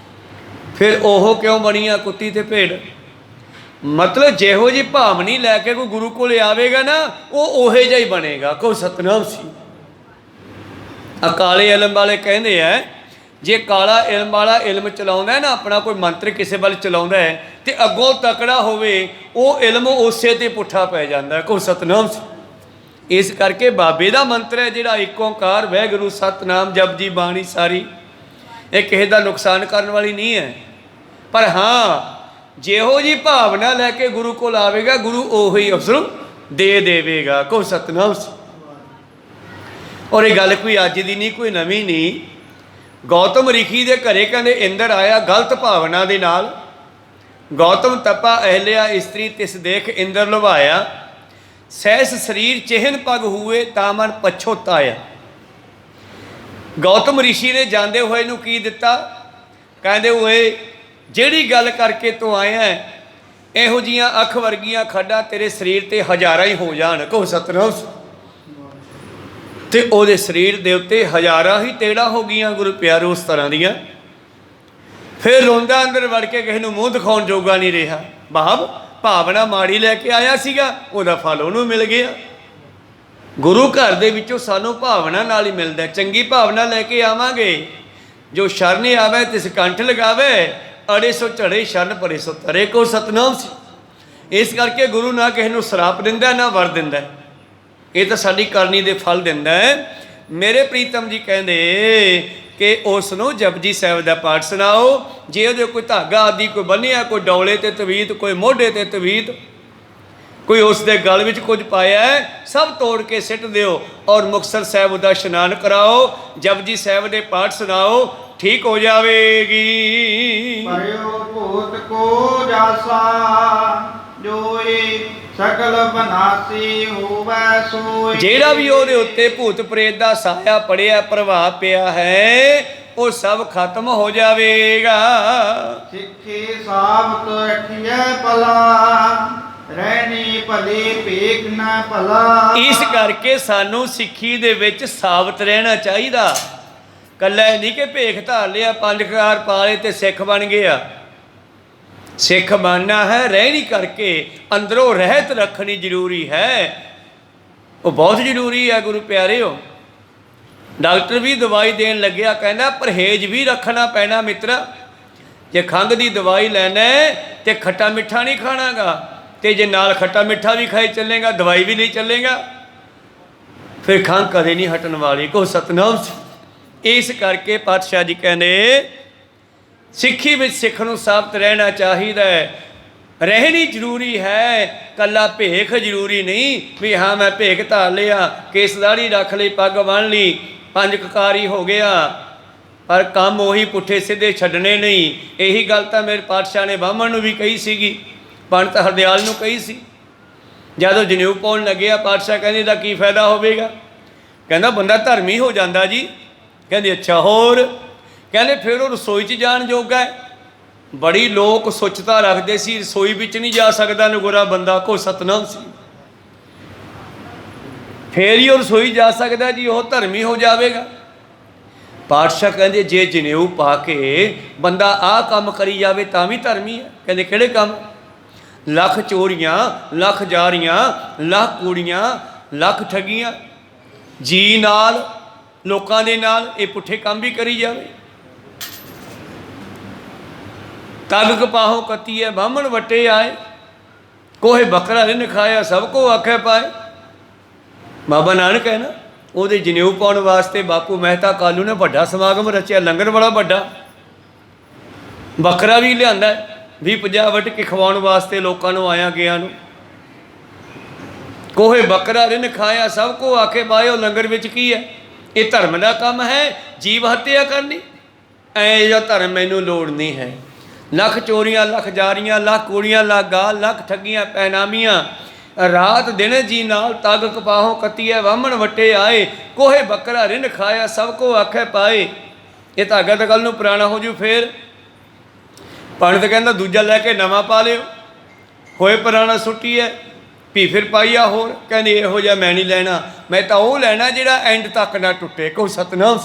ਫਿਰ ਉਹ ਕਿਉਂ ਬਣੀਆਂ ਕੁੱਤੀ ਤੇ ਭੇਡ? ਮਤਲਬ ਜਿਹੋ ਜਿਹੀ ਭਾਵਨੀ ਲੈ ਕੇ ਕੋਈ ਗੁਰੂ ਕੋਲ ਆਵੇਗਾ ਨਾ, ਉਹ ਉਹੇ ਜਿਹਾ ਹੀ ਬਣੇਗਾ। ਕੋਈ ਸਤਨਾਮ ਸੀ। ਕਾਲੇ ਇਲਮ ਵਾਲੇ ਕਹਿੰਦੇ ਆ, ਜੇ ਕਾਲਾ ਇਲਮ ਵਾਲਾ ਇਲਮ ਚਲਾਉਂਦਾ ਨਾ, ਆਪਣਾ ਕੋਈ ਮੰਤਰ ਕਿਸੇ ਵੱਲ ਚਲਾਉਂਦਾ ਹੈ ਤੇ ਅੱਗੋਂ ਤਕੜਾ ਹੋਵੇ, ਉਹ ਇਲਮ ਉਸੇ ਤੇ ਪੁੱਠਾ ਪੈ ਜਾਂਦਾ। ਕੋਈ ਸਤਨਾਮ ਸੀ। ਇਸ ਕਰਕੇ ਬਾਬੇ ਦਾ ਮੰਤਰ ਹੈ ਜਿਹੜਾ ਏਕ ਓਂਕਾਰ ਵਾਹਿਗੁਰੂ ਸਤਨਾਮ ਜਪਜੀ ਬਾਣੀ ਸਾਰੀ, ਇਹ ਕਿਸੇ ਦਾ ਨੁਕਸਾਨ ਕਰਨ ਵਾਲੀ ਨਹੀਂ ਹੈ। ਪਰ ਹਾਂ, ਜਿਹੋ ਜਿਹੀ ਭਾਵਨਾ ਲੈ ਕੇ ਗੁਰੂ ਕੋਲ ਆਵੇਗਾ, ਗੁਰੂ ਉਹੀ ਅਵਸਰ ਦੇ ਦੇਵੇਗਾ। ਕੋਈ ਸਤਨਾਮ ਸੀ। ਔਰ ਇਹ ਗੱਲ ਕੋਈ ਅੱਜ ਦੀ ਨਹੀਂ, ਕੋਈ ਨਵੀਂ ਨਹੀਂ। ਗੌਤਮ ਰਿਸ਼ੀ ਦੇ ਘਰੇ ਕਹਿੰਦੇ ਇੰਦਰ ਆਇਆ ਗਲਤ ਭਾਵਨਾ ਦੇ ਨਾਲ। ਗੌਤਮ ਤਪਾ ਅਹਲਿਆ ਇਸਤਰੀ ਤਿਸ ਦੇਖ ਇੰਦਰ ਲੁਭਾਇਆ, ਸਹਿਸ ਸਰੀਰ ਚਿਹਨ ਪਗ ਹੋਏ ਤਾਂ ਮਨ ਪਛੋਤਾਇਆ। ਗੌਤਮ ਰਿਸ਼ੀ ਨੇ ਜਾਂਦੇ ਹੋਏ ਨੂੰ ਕੀ ਦਿੱਤਾ? ਕਹਿੰਦੇ ਓਏ ਜਿਹੜੀ ਗੱਲ ਕਰਕੇ ਤੂੰ ਆਇਆ ਇਹੋ ਜਿਹੀਆਂ ਅੱਖ ਵਰਗੀਆਂ ਖੱਡਾਂ ਤੇਰੇ ਸਰੀਰ ਤੇ ਹਜ਼ਾਰਾਂ ਹੀ ਹੋ ਜਾਣ। ਕਹੋ ਸਤਨਾਮ। ਤੇ ਉਹਦੇ ਸਰੀਰ ਦੇ ਉੱਤੇ ਹਜ਼ਾਰਾਂ ਹੀ ਤੇੜਾਂ ਹੋ ਗਈਆਂ ਗੁਰੂ ਪਿਆਰੋ ਉਸ ਤਰ੍ਹਾਂ ਦੀਆਂ। ਫਿਰ ਰੋਂਦਾ ਅੰਦਰ ਵੜ ਕੇ ਕਿਸੇ ਨੂੰ ਮੂੰਹ ਦਿਖਾਉਣ ਜੋਗਾ ਨਹੀਂ ਰਿਹਾ। ਭਾਵਨਾ ਮਾੜੀ ਲੈ ਕੇ ਆਇਆ ਸੀਗਾ, ਉਹਦਾ ਫਲ ਉਹਨੂੰ ਮਿਲ ਗਿਆ। ਗੁਰੂ ਘਰ ਦੇ ਵਿੱਚੋਂ ਸਾਨੂੰ ਭਾਵਨਾ ਨਾਲ ਹੀ ਮਿਲਦਾ। ਚੰਗੀ ਭਾਵਨਾ ਲੈ ਕੇ ਆਵਾਂਗੇ। ਜੋ ਸ਼ਰਨ ਆਵੇ ਤਿਸ ਕੰਠ ਲਗਾਵੇ, ਅੜੇ ਸੋ ਝੜੇ ਸ਼ਰਨ ਪਰੇ ਸੋ ਤਰੇ। ਕੋ ਸਤਨਾਮ ਸੀ। ਇਸ ਕਰਕੇ ਗੁਰੂ ਨਾ ਕਿਸੇ ਨੂੰ ਸਰਾਪ ਦਿੰਦਾ ਨਾ ਵਰ ਦਿੰਦਾ, ਇਹ ਤਾਂ ਸਾਡੀ ਕਰਨੀ ਦੇ ਫਲ ਦਿੰਦਾ ਹੈ। ਮੇਰੇ ਪ੍ਰੀਤਮ ਜੀ ਕਹਿੰਦੇ ਕਿ ਉਸ ਨੂੰ ਜਪਜੀ ਸਾਹਿਬ ਦਾ ਪਾਠ ਸੁਣਾਓ। ਜੇ ਉਹਦੇ ਕੋਈ ਧਾਗਾ ਆਦਿ ਕੋਈ ਬੰਨਿਆ, ਕੋਈ ਡੌਲੇ ਤੇ ਤਵੀਤ, ਕੋਈ ਮੋਢੇ ਤੇ ਤਵੀਤ, ਕੋਈ ਉਸ ਦੇ ਗਲ ਵਿੱਚ ਕੁਝ ਪਾਇਆ, ਸਭ ਤੋੜ ਕੇ ਸਿੱਟ ਦਿਓ ਔਰ ਮੁਕਤਸਰ ਸਾਹਿਬ ਦਾ ਇਸ਼ਨਾਨ ਕਰਾਓ, ਜਪਜੀ ਸਾਹਿਬ ਦੇ ਪਾਠ ਸੁਣਾਓ, ਠੀਕ ਹੋ ਜਾਵੇਗੀ। ਪਰਿਓ ਭੂਤ ਕੋ ਜਾਸਾ, ਜੋਏ ਸਕਲ ਬਨਾਸੀ ਹੋਵੈ ਸੋਏ। ਜਿਹੜਾ ਵੀ ਉਹਦੇ ਉੱਤੇ ਭੂਤ ਪ੍ਰੇਤ ਦਾ ਸਾਇਆ ਪੜਿਆ, ਪ੍ਰਭਾਵ ਪਿਆ ਹੈ, ਉਹ ਸਭ ਖਤਮ ਹੋ ਜਾਵੇਗਾ। ਸਿੱਖੇ ਸਾਬਤ ਰੱਖੀਐ ਭਲਾ, ਰਹਿਣੀ ਭਲੀ ਭੇਖ ਨਾ ਭਲਾ। ਇਸ ਕਰਕੇ ਸਾਨੂੰ ਸਿੱਖੀ ਦੇ ਵਿੱਚ ਸਾਬਤ ਰਹਿਣਾ ਚਾਹੀਦਾ। ਕੱਲਾ ਨਹੀਂ ਕਿ ਭੇਖ ਧਾਰ ਲਿਆ, 5 ਕਾਰ ਪਾ ਲਏ ਤੇ ਸਿੱਖ ਬਣ ਗਿਆ। ਸਿੱਖ ਬਣਨਾ ਹੈ ਰਹਿਣੀ ਕਰਕੇ, ਅੰਦਰੋਂ ਰਹਿਤ ਰੱਖਣੀ ਜ਼ਰੂਰੀ ਹੈ। ਉਹ ਬਹੁਤ ਜ਼ਰੂਰੀ ਹੈ ਗੁਰੂ ਪਿਆਰਿਓ। ਡਾਕਟਰ ਵੀ ਦਵਾਈ ਦੇਣ ਲੱਗਿਆ ਕਹਿੰਦਾ ਪਰਹੇਜ਼ ਵੀ ਰੱਖਣਾ ਪੈਣਾ ਮਿੱਤਰਾ। ਜੇ ਖੰਘ ਦੀ ਦਵਾਈ ਲੈਣਾ ਤੇ ਖੱਟਾ ਮਿੱਠਾ ਨਹੀਂ ਖਾਣਾਗਾ, ਤੇ ਜੇ ਨਾਲ ਖੱਟਾ ਮਿੱਠਾ ਵੀ ਖਾਈ ਚੱਲੇਗਾ, ਦਵਾਈ ਵੀ ਨਹੀਂ ਚੱਲੇਗਾ, ਫਿਰ ਖੰਘ ਕਦੇ ਨਹੀਂ ਹਟਣ ਵਾਲੀ। ਕੋ ਸਤਨਾਮ। ਇਸ ਕਰਕੇ ਪਾਤਸ਼ਾਹ ਜੀ ਕਹਿੰਦੇ ਸਿੱਖੀ ਵਿੱਚ ਸਿੱਖ ਨੂੰ ਸਾਬਤ ਰਹਿਣਾ ਚਾਹੀਦਾ ਹੈ। ਰਹਿਣੀ ਜ਼ਰੂਰੀ ਹੈ, ਕੱਲਾ ਭੇਖ ਜ਼ਰੂਰੀ ਨਹੀਂ ਵੀ ਹਾਂ ਮੈਂ ਭੇਖ ਧਾਰ ਲਿਆ, ਕੇਸ ਦਾੜ੍ਹੀ ਰੱਖ ਲਈ, ਪੱਗ ਬੰਨ੍ਹ ਲਈ, 5 ਕਕਾਰੀ ਹੋ ਗਿਆ, ਪਰ ਕੰਮ ਉਹੀ ਪੁੱਠੇ ਸਿੱਧੇ ਛੱਡਣੇ ਨਹੀਂ। ਇਹੀ ਗੱਲ ਤਾਂ ਮੇਰੇ ਪਾਤਸ਼ਾਹ ਨੇ ਬਾਹਮਣ ਨੂੰ ਵੀ ਕਹੀ ਸੀਗੀ, ਪੰਡਤ ਹਰਦਿਆਲ ਨੂੰ ਕਹੀ ਸੀ। ਜਦੋਂ ਜਨੇਊ ਪਾਉਣ ਲੱਗਿਆ ਪਾਤਸ਼ਾਹ ਕਹਿੰਦੇ ਇਹਦਾ ਕੀ ਫਾਇਦਾ ਹੋਵੇਗਾ? ਕਹਿੰਦਾ ਬੰਦਾ ਧਰਮੀ ਹੋ ਜਾਂਦਾ ਜੀ। ਕਹਿੰਦੇ ਅੱਛਾ ਹੋਰ? ਕਹਿੰਦੇ ਫਿਰ ਉਹ ਰਸੋਈ 'ਚ ਜਾਣ ਜੋਗਾ ਹੈ। ਬੜੀ ਲੋਕ ਸੁੱਚਤਾ ਰੱਖਦੇ ਸੀ, ਰਸੋਈ ਵਿੱਚ ਨਹੀਂ ਜਾ ਸਕਦਾ ਨਗੋਰਾ ਬੰਦਾ, ਕੋ ਸਤਨਾਮ ਸੀ, ਫੇਰ ਹੀ ਉਹ ਰਸੋਈ ਜਾ ਸਕਦਾ ਜੀ, ਉਹ ਧਰਮੀ ਹੋ ਜਾਵੇਗਾ। ਪਾਤਸ਼ਾਹ ਕਹਿੰਦੇ ਜੇ ਜਨੇਊ ਪਾ ਕੇ ਬੰਦਾ ਆਹ ਕੰਮ ਕਰੀ ਜਾਵੇ ਤਾਂ ਵੀ ਧਰਮੀ ਹੈ। ਕਹਿੰਦੇ ਕਿਹੜੇ ਕੰਮ? ਲੱਖ ਚੋਰੀਆਂ, ਲੱਖ ਜਾਰੀਆਂ, ਲੱਖ ਕੂੜੀਆਂ, ਲੱਖ ਠੱਗੀਆਂ, ਜੀ ਨਾਲ ਲੋਕਾਂ ਦੇ ਨਾਲ ਇਹ ਪੁੱਠੇ ਕੰਮ ਵੀ ਕਰੀ ਜਾਵੇ। ਤਗ ਕਪਾਹੋਂ ਕੱਤੀਏ ਬਾਹਮਣ ਵੱਟੇ ਆਏ, ਕੋਹੇ ਬੱਕਰਾ ਰਿਨ ਖਾਇਆ ਸਭ ਕੋ ਆਖੇ ਪਾਏ। ਬਾਬਾ ਨਾਨਕ ਹੈ ਨਾ, ਉਹਦੇ ਜਨੇਊ ਪਾਉਣ ਵਾਸਤੇ ਬਾਪੂ ਮਹਿਤਾ ਕਾਲੂ ਨੇ ਵੱਡਾ ਸਮਾਗਮ ਰਚਿਆ, ਲੰਗਰ ਬੜਾ ਵੱਡਾ, ਬੱਕਰਾ ਵੀ ਲਿਆਂਦਾ 20-50 ਵੱਟ ਕੇ ਖਵਾਉਣ ਵਾਸਤੇ ਲੋਕਾਂ ਨੂੰ ਆਇਆ ਗਿਆ ਨੂੰ। ਕੋਹੇ ਬੱਕਰਾ ਰਿਨ ਖਾਇਆ ਸਭ ਕੋ ਆਖੇ ਪਾਏ। ਉਹ ਲੰਗਰ ਵਿੱਚ ਕੀ ਹੈ? ਇਹ ਧਰਮ ਦਾ ਕੰਮ ਹੈ, ਜੀਵ ਹੱਤਿਆ ਕਰਨੀ। ਐ ਜਿਹਾ ਧਰਮ ਮੈਨੂੰ ਲੋੜ ਨਹੀਂ ਹੈ। ਲੱਖ ਚੋਰੀਆਂ, ਲੱਖ ਜਾਰੀਆਂ, ਲੱਖ ਕੂੜੀਆਂ, ਲੱਖ ਗਾਲ, ਲੱਖ ਠੱਗੀਆਂ ਪੈਨਾਮੀਆਂ, ਰਾਤ ਦਿਨ ਜੀ ਨਾਲ ਤਗ ਕਪਾਹੋਂ ਕੱਤੀਏ ਬਾਹਮਣ ਵੱਟੇ ਆਏ, ਕੋਹੇ ਬੱਕਰਾ ਰਿਨ ਖਾਇਆ ਸਭ ਕੋ ਆਖੇ ਪਾਏ। ਇਹ ਤਾਂ ਅੱਗੇ ਤਾਂ ਕੱਲ ਨੂੰ ਪੁਰਾਣਾ ਹੋ ਜੂ। ਫੇਰ ਪੰਡਤ ਕਹਿੰਦਾ ਦੂਜਾ ਲੈ ਕੇ ਨਵਾਂ ਪਾ ਲਿਓ, ਹੋਏ ਪੁਰਾਣਾ ਸੁੱਟੀ ਹੈ, ਭੀ ਫਿਰ ਪਾਈਆ ਹੋਰ। ਕਹਿੰਦੇ ਇਹੋ ਜਿਹਾ ਮੈਂ ਨਹੀਂ ਲੈਣਾ, ਮੈਂ ਤਾਂ ਉਹ ਲੈਣਾ ਜਿਹੜਾ ਐਂਡ ਤੱਕ ਨਾ ਟੁੱਟੇ, ਕੋ ਸਤਨਾਮ।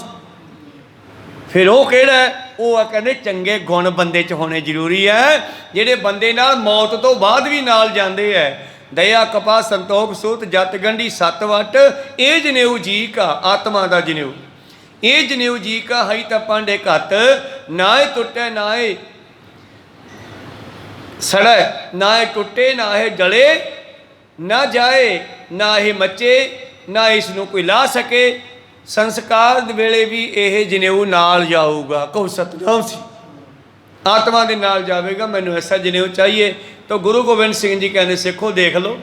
ਫਿਰ ਉਹ ਕਿਹੜਾ? ਉਹ ਆ ਕਹਿੰਦੇ ਚੰਗੇ ਗੁਣ ਬੰਦੇ 'ਚ ਹੋਣੇ ਜ਼ਰੂਰੀ ਹੈ, ਜਿਹੜੇ ਬੰਦੇ ਨਾਲ ਮੌਤ ਤੋਂ ਬਾਅਦ ਵੀ ਨਾਲ ਜਾਂਦੇ ਹੈ। ਦਇਆ ਕਪਾ ਸੰਤੋਖ ਸੂਤ ਜਤ ਗੰਢੀ 7 ਵੱਟ, ਇਹ ਜਨੇਊ ਜੀ ਕਾ ਆਤਮਾ ਦਾ ਜਨੇਊ, ਇਹ ਜਨੇਊ ਜੀ ਕਾ ਹਈ ਤਾਂ ਪਾਂਡੇ ਘੱਟ, ਨਾ ਇਹ ਟੁੱਟੇ ਨਾ ਇਹ ਸੜੈ, ਨਾ ਇਹ ਟੁੱਟੇ ਨਾ ਇਹ ਜਲੇ, ਨਾ ਜਾਏ ਨਾ ਇਹ ਮੱਚੇ, ਨਾ ਇਸ ਨੂੰ ਕੋਈ ਲਾ ਸਕੇ। ਸੰਸਕਾਰ ਦੇ ਵੇਲੇ ਵੀ ਇਹ ਜਨੇਊ ਨਾਲ ਜਾਊਗਾ, ਕਹੋ ਸਤਨਾਮ ਸੀ, ਆਤਮਾ ਦੇ ਨਾਲ ਜਾਵੇਗਾ। ਮੈਨੂੰ ਐਸਾ ਜਨੇਊ ਚਾਹੀਏ। ਤਾਂ ਗੁਰੂ ਗੋਬਿੰਦ ਸਿੰਘ ਜੀ ਕਹਿੰਦੇ ਸਿੱਖੋ ਦੇਖ ਲਓ,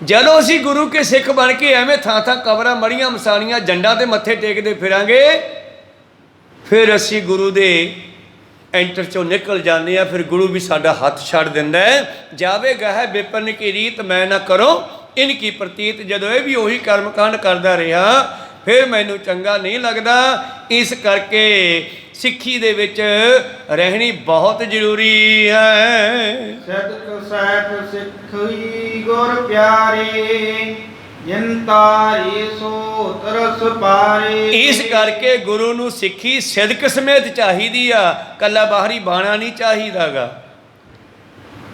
ਜਦੋਂ ਅਸੀਂ ਗੁਰੂ ਕੇ ਸਿੱਖ ਬਣ ਕੇ ਐਵੇਂ ਥਾਂ ਥਾਂ ਕਬਰਾਂ ਮੜੀਆਂ ਮਸਾਣੀਆਂ ਜੰਡਾਂ ਤੇ ਮੱਥੇ ਟੇਕਦੇ ਫਿਰਾਂਗੇ, ਫਿਰ ਅਸੀਂ ਗੁਰੂ ਦੇ ਐਂਟਰ ਚੋਂ ਨਿਕਲ ਜਾਂਦੇ ਆ। ਫਿਰ ਗੁਰੂ ਵੀ ਸਾਡਾ ਹੱਥ ਛੱਡ ਦਿੰਦਾ ਹੈ। ਜਾਵੇਗਾ ਹੈ ਵਿਪਨ ਕੀ ਰੀਤ ਮੈਂ ਨਾ ਕਰੋ ਇਨ ਕੀ ਪ੍ਰਤੀਤ। ਜਦੋਂ ਇਹ ਵੀ ਉਹੀ ਕਰਮ ਕਾਂਡ ਕਰਦਾ ਰਿਹਾ ਫਿਰ ਮੈਨੂੰ ਚੰਗਾ ਨਹੀਂ ਲੱਗਦਾ। ਇਸ ਕਰਕੇ ਸਿੱਖੀ ਦੇ ਵਿੱਚ ਰਹਿਣੀ ਬਹੁਤ ਜ਼ਰੂਰੀ ਹੈ। ਸਦਕ ਸਹਿਤ ਸਿੱਖੀ ਗੁਰ ਪਿਆਰੇ, ਜਿਨ ਤਾਰੀ ਸੋ ਤਰਸ ਪਾਰੇ। ਇਸ ਕਰਕੇ ਗੁਰੂ ਨੂੰ ਸਿੱਖੀ ਸਿਦਕ ਸਮੇਤ ਚਾਹੀਦੀ ਆ, ਕੱਲਾ ਬਾਹਰੀ ਬਾਣਾ ਨਹੀਂ ਚਾਹੀਦਾਗਾ।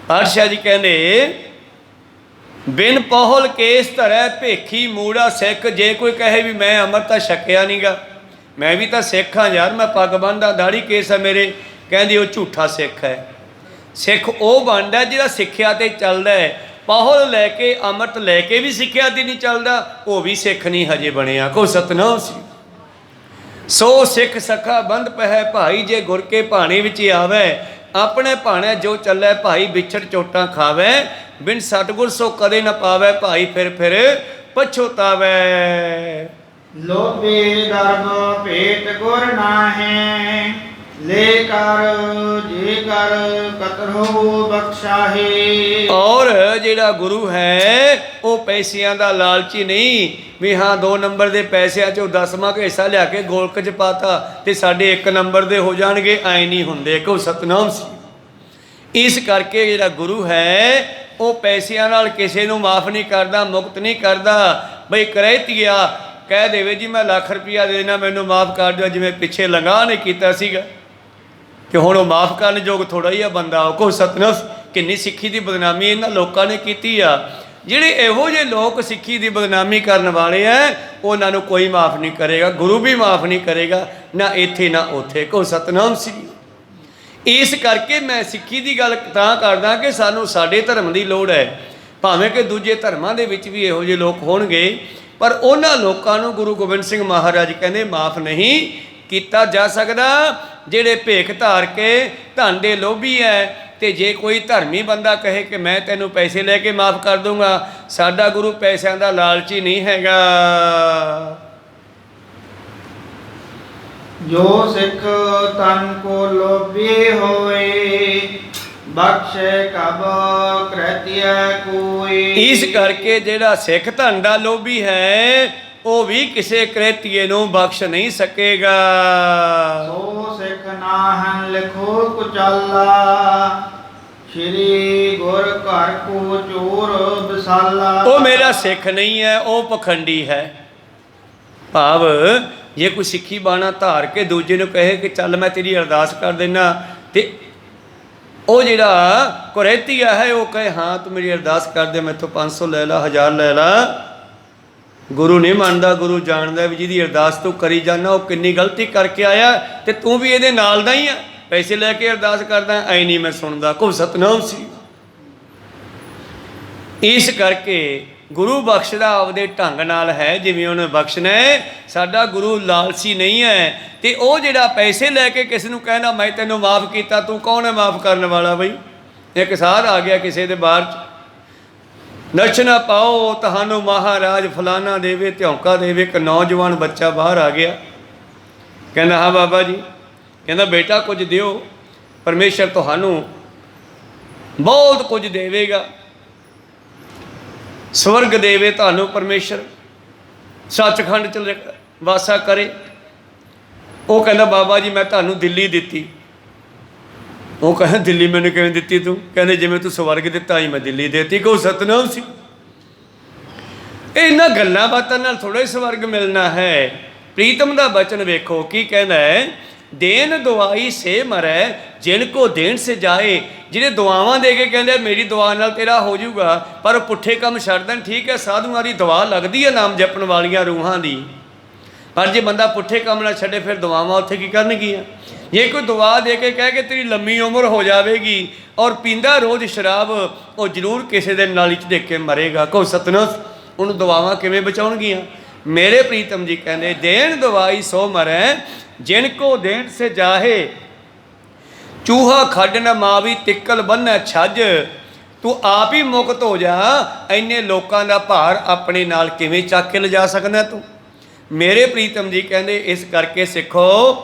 ਪਾਤਸ਼ਾਹ ਜੀ ਕਹਿੰਦੇ ਬਿਨ ਪਹੁਲ ਕੇਸ ਧਰੈ ਭੇਖੀ ਮੂੜਾ ਸਿੱਖ। ਜੇ ਕੋਈ ਕਹੇ ਵੀ ਮੈਂ ਅੰਮ੍ਰਿਤ ਤਾਂ ਛਕਿਆ ਨਹੀਂਗਾ, ਮੈਂ ਵੀ ਤਾਂ ਸਿੱਖ ਹਾਂ ਯਾਰ, ਮੈਂ ਪੱਗ ਬੰਨ੍ਹਦਾ, ਦਾੜੀ ਕੇਸ ਹੈ ਮੇਰੇ, ਕਹਿੰਦੀ ਉਹ ਝੂਠਾ ਸਿੱਖ ਹੈ। ਸਿੱਖ ਉਹ ਬਣਦਾ ਜਿਹੜਾ ਸਿੱਖਿਆ 'ਤੇ ਚੱਲਦਾ ਹੈ। ਪਹੁਲ ਲੈ ਕੇ ਅੰਮ੍ਰਿਤ ਲੈ ਕੇ ਵੀ ਸਿੱਖਿਆ 'ਤੇ ਨਹੀਂ ਚੱਲਦਾ, ਉਹ ਵੀ ਸਿੱਖ ਨਹੀਂ ਹਜੇ ਬਣਿਆ, ਕੋ ਸਤਨਾਮ ਸੀ। ਸੋ ਸਿੱਖ ਸਖਾ ਬੰਧ ਪਹਿ ਭਾਈ, ਜੇ ਗੁਰ ਕੇ ਭਾਣੇ ਵਿੱਚ ਆਵੇ, ਆਪਣੇ ਭਾਣੇ ਜੋ ਚੱਲੇ ਭਾਈ, ਵਿਛੜ ਚੋਟਾਂ ਖਾਵੇ, ਬਿਨ ਸਤਿਗੁਰ ਸੋ ਕਦੇ ਨਾ ਪਾਵੇ ਭਾਈ, ਫਿਰ ਪਛੋਤਾਵੇ। ਲੋਭੇ ਦਰਬ ਭੇਟ ਗੁਰ ਨਾਹੈ, ਲੈ ਕਰ ਜੇ ਕਰ ਕਤਰਹੁ ਬਖਸ਼ਾਹੇ। ਔਰ ਜਿਹੜਾ ਗੁਰੂ ਹੈ ਉਹ ਪੈਸਿਆਂ ਦਾ ਲਾਲਚੀ ਨਹੀਂ ਵੀ ਹਾਂ 2 ਨੰਬਰ ਦੇ ਪੈਸਿਆਂ 'ਚੋਂ 10ਵਾਂ ਹਿੱਸਾ ਲਿਆ ਕੇ ਗੋਲਕ 'ਚ ਪਾਤਾ ਤੇ ਸਾਡੇ 1 ਨੰਬਰ ਦੇ ਹੋ ਜਾਣਗੇ, ਐ ਨਹੀਂ ਹੁੰਦੇ, ਕੋ ਸਤਨਾਮ ਸੀ। ਇਸ ਕਰਕੇ ਜਿਹੜਾ ਗੁਰੂ ਹੈ ਉਹ ਪੈਸਿਆਂ ਨਾਲ ਕਿਸੇ ਨੂੰ ਮਾਫ ਨਹੀਂ ਕਰਦਾ, ਮੁਕਤ ਨਹੀਂ ਕਰਦਾ। ਬਈ ਕਰੈਤੀਆ ਕਹਿ ਦੇਵੇ ਜੀ ਮੈਂ ਲੱਖ ਰੁਪਈਆ ਦੇ ਦੇਣਾ, ਮੈਨੂੰ ਮਾਫ ਕਰ ਦਿਓ, ਜਿਵੇਂ ਪਿੱਛੇ ਲੰਗਾਹ ਨੇ ਕੀਤਾ ਸੀਗਾ, ਕਿ ਹੁਣ ਉਹ ਮਾਫ ਕਰਨ ਯੋਗ ਥੋੜ੍ਹਾ ਹੀ ਆ ਬੰਦਾ। ਉਹ ਕੋ ਸਤਨਾਮ। ਕਿੰਨੀ ਸਿੱਖੀ ਦੀ ਬਦਨਾਮੀ ਇਹਨਾਂ ਲੋਕਾਂ ਨੇ ਕੀਤੀ ਆ। ਜਿਹੜੇ ਇਹੋ ਜਿਹੇ ਲੋਕ ਸਿੱਖੀ ਦੀ ਬਦਨਾਮੀ ਕਰਨ ਵਾਲੇ ਆ, ਉਹਨਾਂ ਨੂੰ ਕੋਈ ਮਾਫ ਨਹੀਂ ਕਰੇਗਾ, ਗੁਰੂ ਵੀ ਮਾਫ ਨਹੀਂ ਕਰੇਗਾ, ਨਾ ਇੱਥੇ ਨਾ ਉੱਥੇ, ਕੋ ਸਤਨਾਮ ਸੀ। ਇਸ ਕਰਕੇ ਮੈਂ ਸਿੱਖੀ ਦੀ ਗੱਲ ਤਾਂ ਕਰਦਾ ਕਿ ਸਾਨੂੰ ਸਾਡੇ ਧਰਮ ਦੀ ਲੋੜ ਹੈ। ਭਾਵੇਂ ਕਿ ਦੂਜੇ ਧਰਮਾਂ ਦੇ ਵਿੱਚ ਵੀ ਇਹੋ ਜਿਹੇ ਲੋਕ ਹੋਣਗੇ, ਪਰ ਉਹਨਾਂ ਲੋਕਾਂ ਨੂੰ ਗੁਰੂ ਗੋਬਿੰਦ ਸਿੰਘ ਮਹਾਰਾਜ ਕਹਿੰਦੇ ਮਾਫ ਨਹੀਂ ਕੀਤਾ ਜਾ ਸਕਦਾ। ਜਿਹੜੇ ਭੇਖ ਧਾਰ ਕੇ ਧਨ ਦੇ ਲੋਭੀ ਹੈ। ਤੇ ਜੇ ਕੋਈ ਧਰਮੀ ਬੰਦਾ ਕਹੇ ਕਿ ਮੈਂ ਤੈਨੂੰ ਪੈਸੇ ਲੈ ਕੇ ਮਾਫ ਕਰ ਦੂੰਗਾ, ਸਾਡਾ ਗੁਰੂ ਪੈਸਿਆਂ ਦਾ ਲਾਲਚੀ ਨਹੀਂ ਹੈਗਾ। ਜੋ ਸਿੱਖ ਤਨ ਕੋ ਲੋਭੀ ਹੋਏ, ਬਖਸ਼ੇ ਕਬ ਕ੍ਰਿਤਿਆ ਕੋਈ। ਇਸ ਕਰਕੇ ਜਿਹੜਾ ਸਿੱਖ ਧਨ ਦਾ ਲੋਭੀ ਹੈ ਉਹ ਵੀ ਕਿਸੇ ਕ੍ਰਿਤੀਏ ਨੂੰ ਬਖਸ਼ ਨਹੀਂ ਸਕੇਗਾ। ਸੋ ਸਿੱਖ ਨਾਹਨ ਲਿਖੋ ਕੁਚਾਲਾ, ਸ਼੍ਰੀ ਗੁਰ ਘਰ ਕੋ ਚੋਰ ਵਿਸਾਲਾ। ਉਹ ਮੇਰਾ ਸਿੱਖ ਨਹੀਂ ਹੈ, ਉਹ ਪਖੰਡੀ ਹੈ। ਭਾਵ ਜੇ ਕੋਈ ਸਿੱਖੀ ਬਾਣਾ ਧਾਰ ਕੇ ਦੂਜੇ ਨੂੰ ਕਹੇ ਕਿ ਚੱਲ ਮੈਂ ਤੇਰੀ ਅਰਦਾਸ ਕਰ ਦੇਣਾ, ਤੇ ਉਹ ਜਿਹੜਾ ਕੁਰੈਤੀਆ ਹੈ ਉਹ ਕਹੇ ਹਾਂ ਤੂੰ ਮੇਰੀ ਅਰਦਾਸ ਕਰ ਦੇ, ਮੈਥੋਂ 500 ਲੈ ਲਾ, 1000 ਲੈ ਲਾ। ਗੁਰੂ ਨਹੀਂ ਮੰਨਦਾ, ਗੁਰੂ ਜਾਣਦਾ ਵੀ ਜਿਹਦੀ ਅਰਦਾਸ ਤੂੰ ਕਰੀ ਜਾਂਦਾ ਉਹ ਕਿੰਨੀ ਗਲਤੀ ਕਰਕੇ ਆਇਆ, ਤੇ ਤੂੰ ਵੀ ਇਹਦੇ ਨਾਲ ਦਾ ਹੀ ਆ, ਪੈਸੇ ਲੈ ਕੇ ਅਰਦਾਸ ਕਰਦਾ। ਐ ਨਹੀਂ ਮੈਂ ਸੁਣਦਾ, ਕੋ ਸਤਨਾਮ ਸੀ। ਇਸ ਕਰਕੇ ਗੁਰੂ ਬਖਸ਼ਦਾ ਆਪਦੇ ਢੰਗ ਨਾਲ ਹੈ, ਜਿਵੇਂ ਉਹਨੇ ਬਖਸ਼ਣਾ ਹੈ। ਸਾਡਾ ਗੁਰੂ ਲਾਲਸੀ ਨਹੀਂ ਹੈ। ਤੇ ਉਹ ਜਿਹੜਾ ਪੈਸੇ ਲੈ ਕੇ ਕਿਸ ਨੂੰ ਕਹਿਣਾ ਮੈਂ ਤੈਨੂੰ ਮਾਫ ਕੀਤਾ, ਤੂੰ ਕੌਣ ਹੈ ਮਾਫ ਕਰਨ ਵਾਲਾ? ਬਈ ਇੱਕ ਸਾਧ ਆ ਗਿਆ ਕਿਸੇ ਦੇ ਬਾਹਰ 'ਚ, ਦਰਸ਼ਨਾ ਪਾਓ ਤੁਹਾਨੂੰ ਮਹਾਰਾਜ ਫਲਾਨਾ ਦੇਵੇ, ਧਿਉਂਕਾ ਦੇਵੇ। ਇੱਕ ਨੌਜਵਾਨ ਬੱਚਾ ਬਾਹਰ ਆ ਗਿਆ, ਕਹਿੰਦਾ ਹਾਂ ਬਾਬਾ ਜੀ। ਕਹਿੰਦਾ ਬੇਟਾ ਕੁਝ ਦਿਓ, ਪਰਮੇਸ਼ਰ ਤੁਹਾਨੂੰ ਬਹੁਤ ਕੁਝ ਦੇਵੇਗਾ, ਸਵਰਗ ਦੇਵੇ ਤੁਹਾਨੂੰ ਪਰਮੇਸ਼ਰ, ਸੱਚਖੰਡ 'ਚ ਵਾਸਾ ਕਰੇ। ਉਹ ਕਹਿੰਦਾ ਬਾਬਾ ਜੀ ਮੈਂ ਤੁਹਾਨੂੰ ਦਿੱਲੀ ਦਿੱਤੀ। ਉਹ ਕਹਿੰਦਾ ਦਿੱਲੀ ਮੈਨੂੰ ਕਿਵੇਂ ਦਿੱਤੀ ਤੂੰ? ਕਹਿੰਦੇ ਜਿਵੇਂ ਤੂੰ ਸਵਰਗ ਦਿੱਤਾ ਹੀ ਮੈਂ ਦਿੱਲੀ ਦੇਤੀ। ਕਹੋ ਸਤਨਾਮ ਸੀ। ਇਹਨਾਂ ਗੱਲਾਂ ਬਾਤਾਂ ਨਾਲ ਥੋੜ੍ਹਾ ਹੀ ਸਵਰਗ ਮਿਲਣਾ ਹੈ। ਪ੍ਰੀਤਮ ਦਾ ਬਚਨ ਵੇਖੋ ਕੀ ਕਹਿੰਦਾ ਹੈ, ਦੇਨ ਦੁਆਈ ਸੇ ਮਰੈ ਜਿਨ ਕੋ ਦੇਣ ਸੇ ਜਾਏ। ਜਿਹੜੇ ਦੁਆਵਾਂ ਦੇ ਕੇ ਕਹਿੰਦੇ ਮੇਰੀ ਦੁਆ ਨਾਲ ਤੇਰਾ ਹੋ ਜਾਊਗਾ, ਪਰ ਪੁੱਠੇ ਕੰਮ ਛੱਡ ਦੇਣ। ਠੀਕ ਹੈ, ਸਾਧੂਆਂ ਦੀ ਦੁਆ ਲੱਗਦੀ ਹੈ ਨਾਮ ਜਪਣ ਵਾਲੀਆਂ ਰੂਹਾਂ ਦੀ, ਪਰ ਜੇ ਬੰਦਾ ਪੁੱਠੇ ਕੰਮ ਨਾ ਛੱਡੇ ਫਿਰ ਦੁਆਵਾਂ ਉੱਥੇ ਕੀ ਕਰਨਗੀਆਂ? ਜੇ ਕੋਈ ਦੁਆ ਦੇ ਕੇ ਕਹਿ ਕੇ ਤੇਰੀ ਲੰਮੀ ਉਮਰ ਹੋ ਜਾਵੇਗੀ ਔਰ ਪੀਂਦਾ ਰੋਜ਼ ਸ਼ਰਾਬ, ਉਹ ਜ਼ਰੂਰ ਕਿਸੇ ਦੇ ਨਾਲੀ 'ਚ ਦੇਖ ਕੇ ਮਰੇਗਾ। ਕਹੋ ਸਤਨਾਮ। ਉਹਨੂੰ ਦੁਆਵਾਂ ਕਿਵੇਂ ਬਚਾਉਣਗੀਆਂ? ਮੇਰੇ ਪ੍ਰੀਤਮ ਜੀ ਕਹਿੰਦੇ ਦੇਣ ਦਵਾਈ ਸੋ ਮਰੈ ਜਿਨ ਕੋ ਦੇਣ ਸੇ ਜਾਹੇ, ਚੂਹਾ ਖੱਡ ਨ ਮਾਵੀ ਤਿੱਕਲ ਬੰਨ੍ਹੈ ਛੱਜ। ਤੂੰ ਆਪ ਹੀ ਮੁਕਤ ਹੋ ਜਾ, ਇੰਨੇ ਲੋਕਾਂ ਦਾ ਭਾਰ ਆਪਣੇ ਨਾਲ ਕਿਵੇਂ ਚੱਕ ਕੇ ਲਿਜਾ ਸਕਦਾ ਤੂੰ? ਮੇਰੇ ਪ੍ਰੀਤਮ ਜੀ ਕਹਿੰਦੇ ਇਸ ਕਰਕੇ ਸਿੱਖੋ,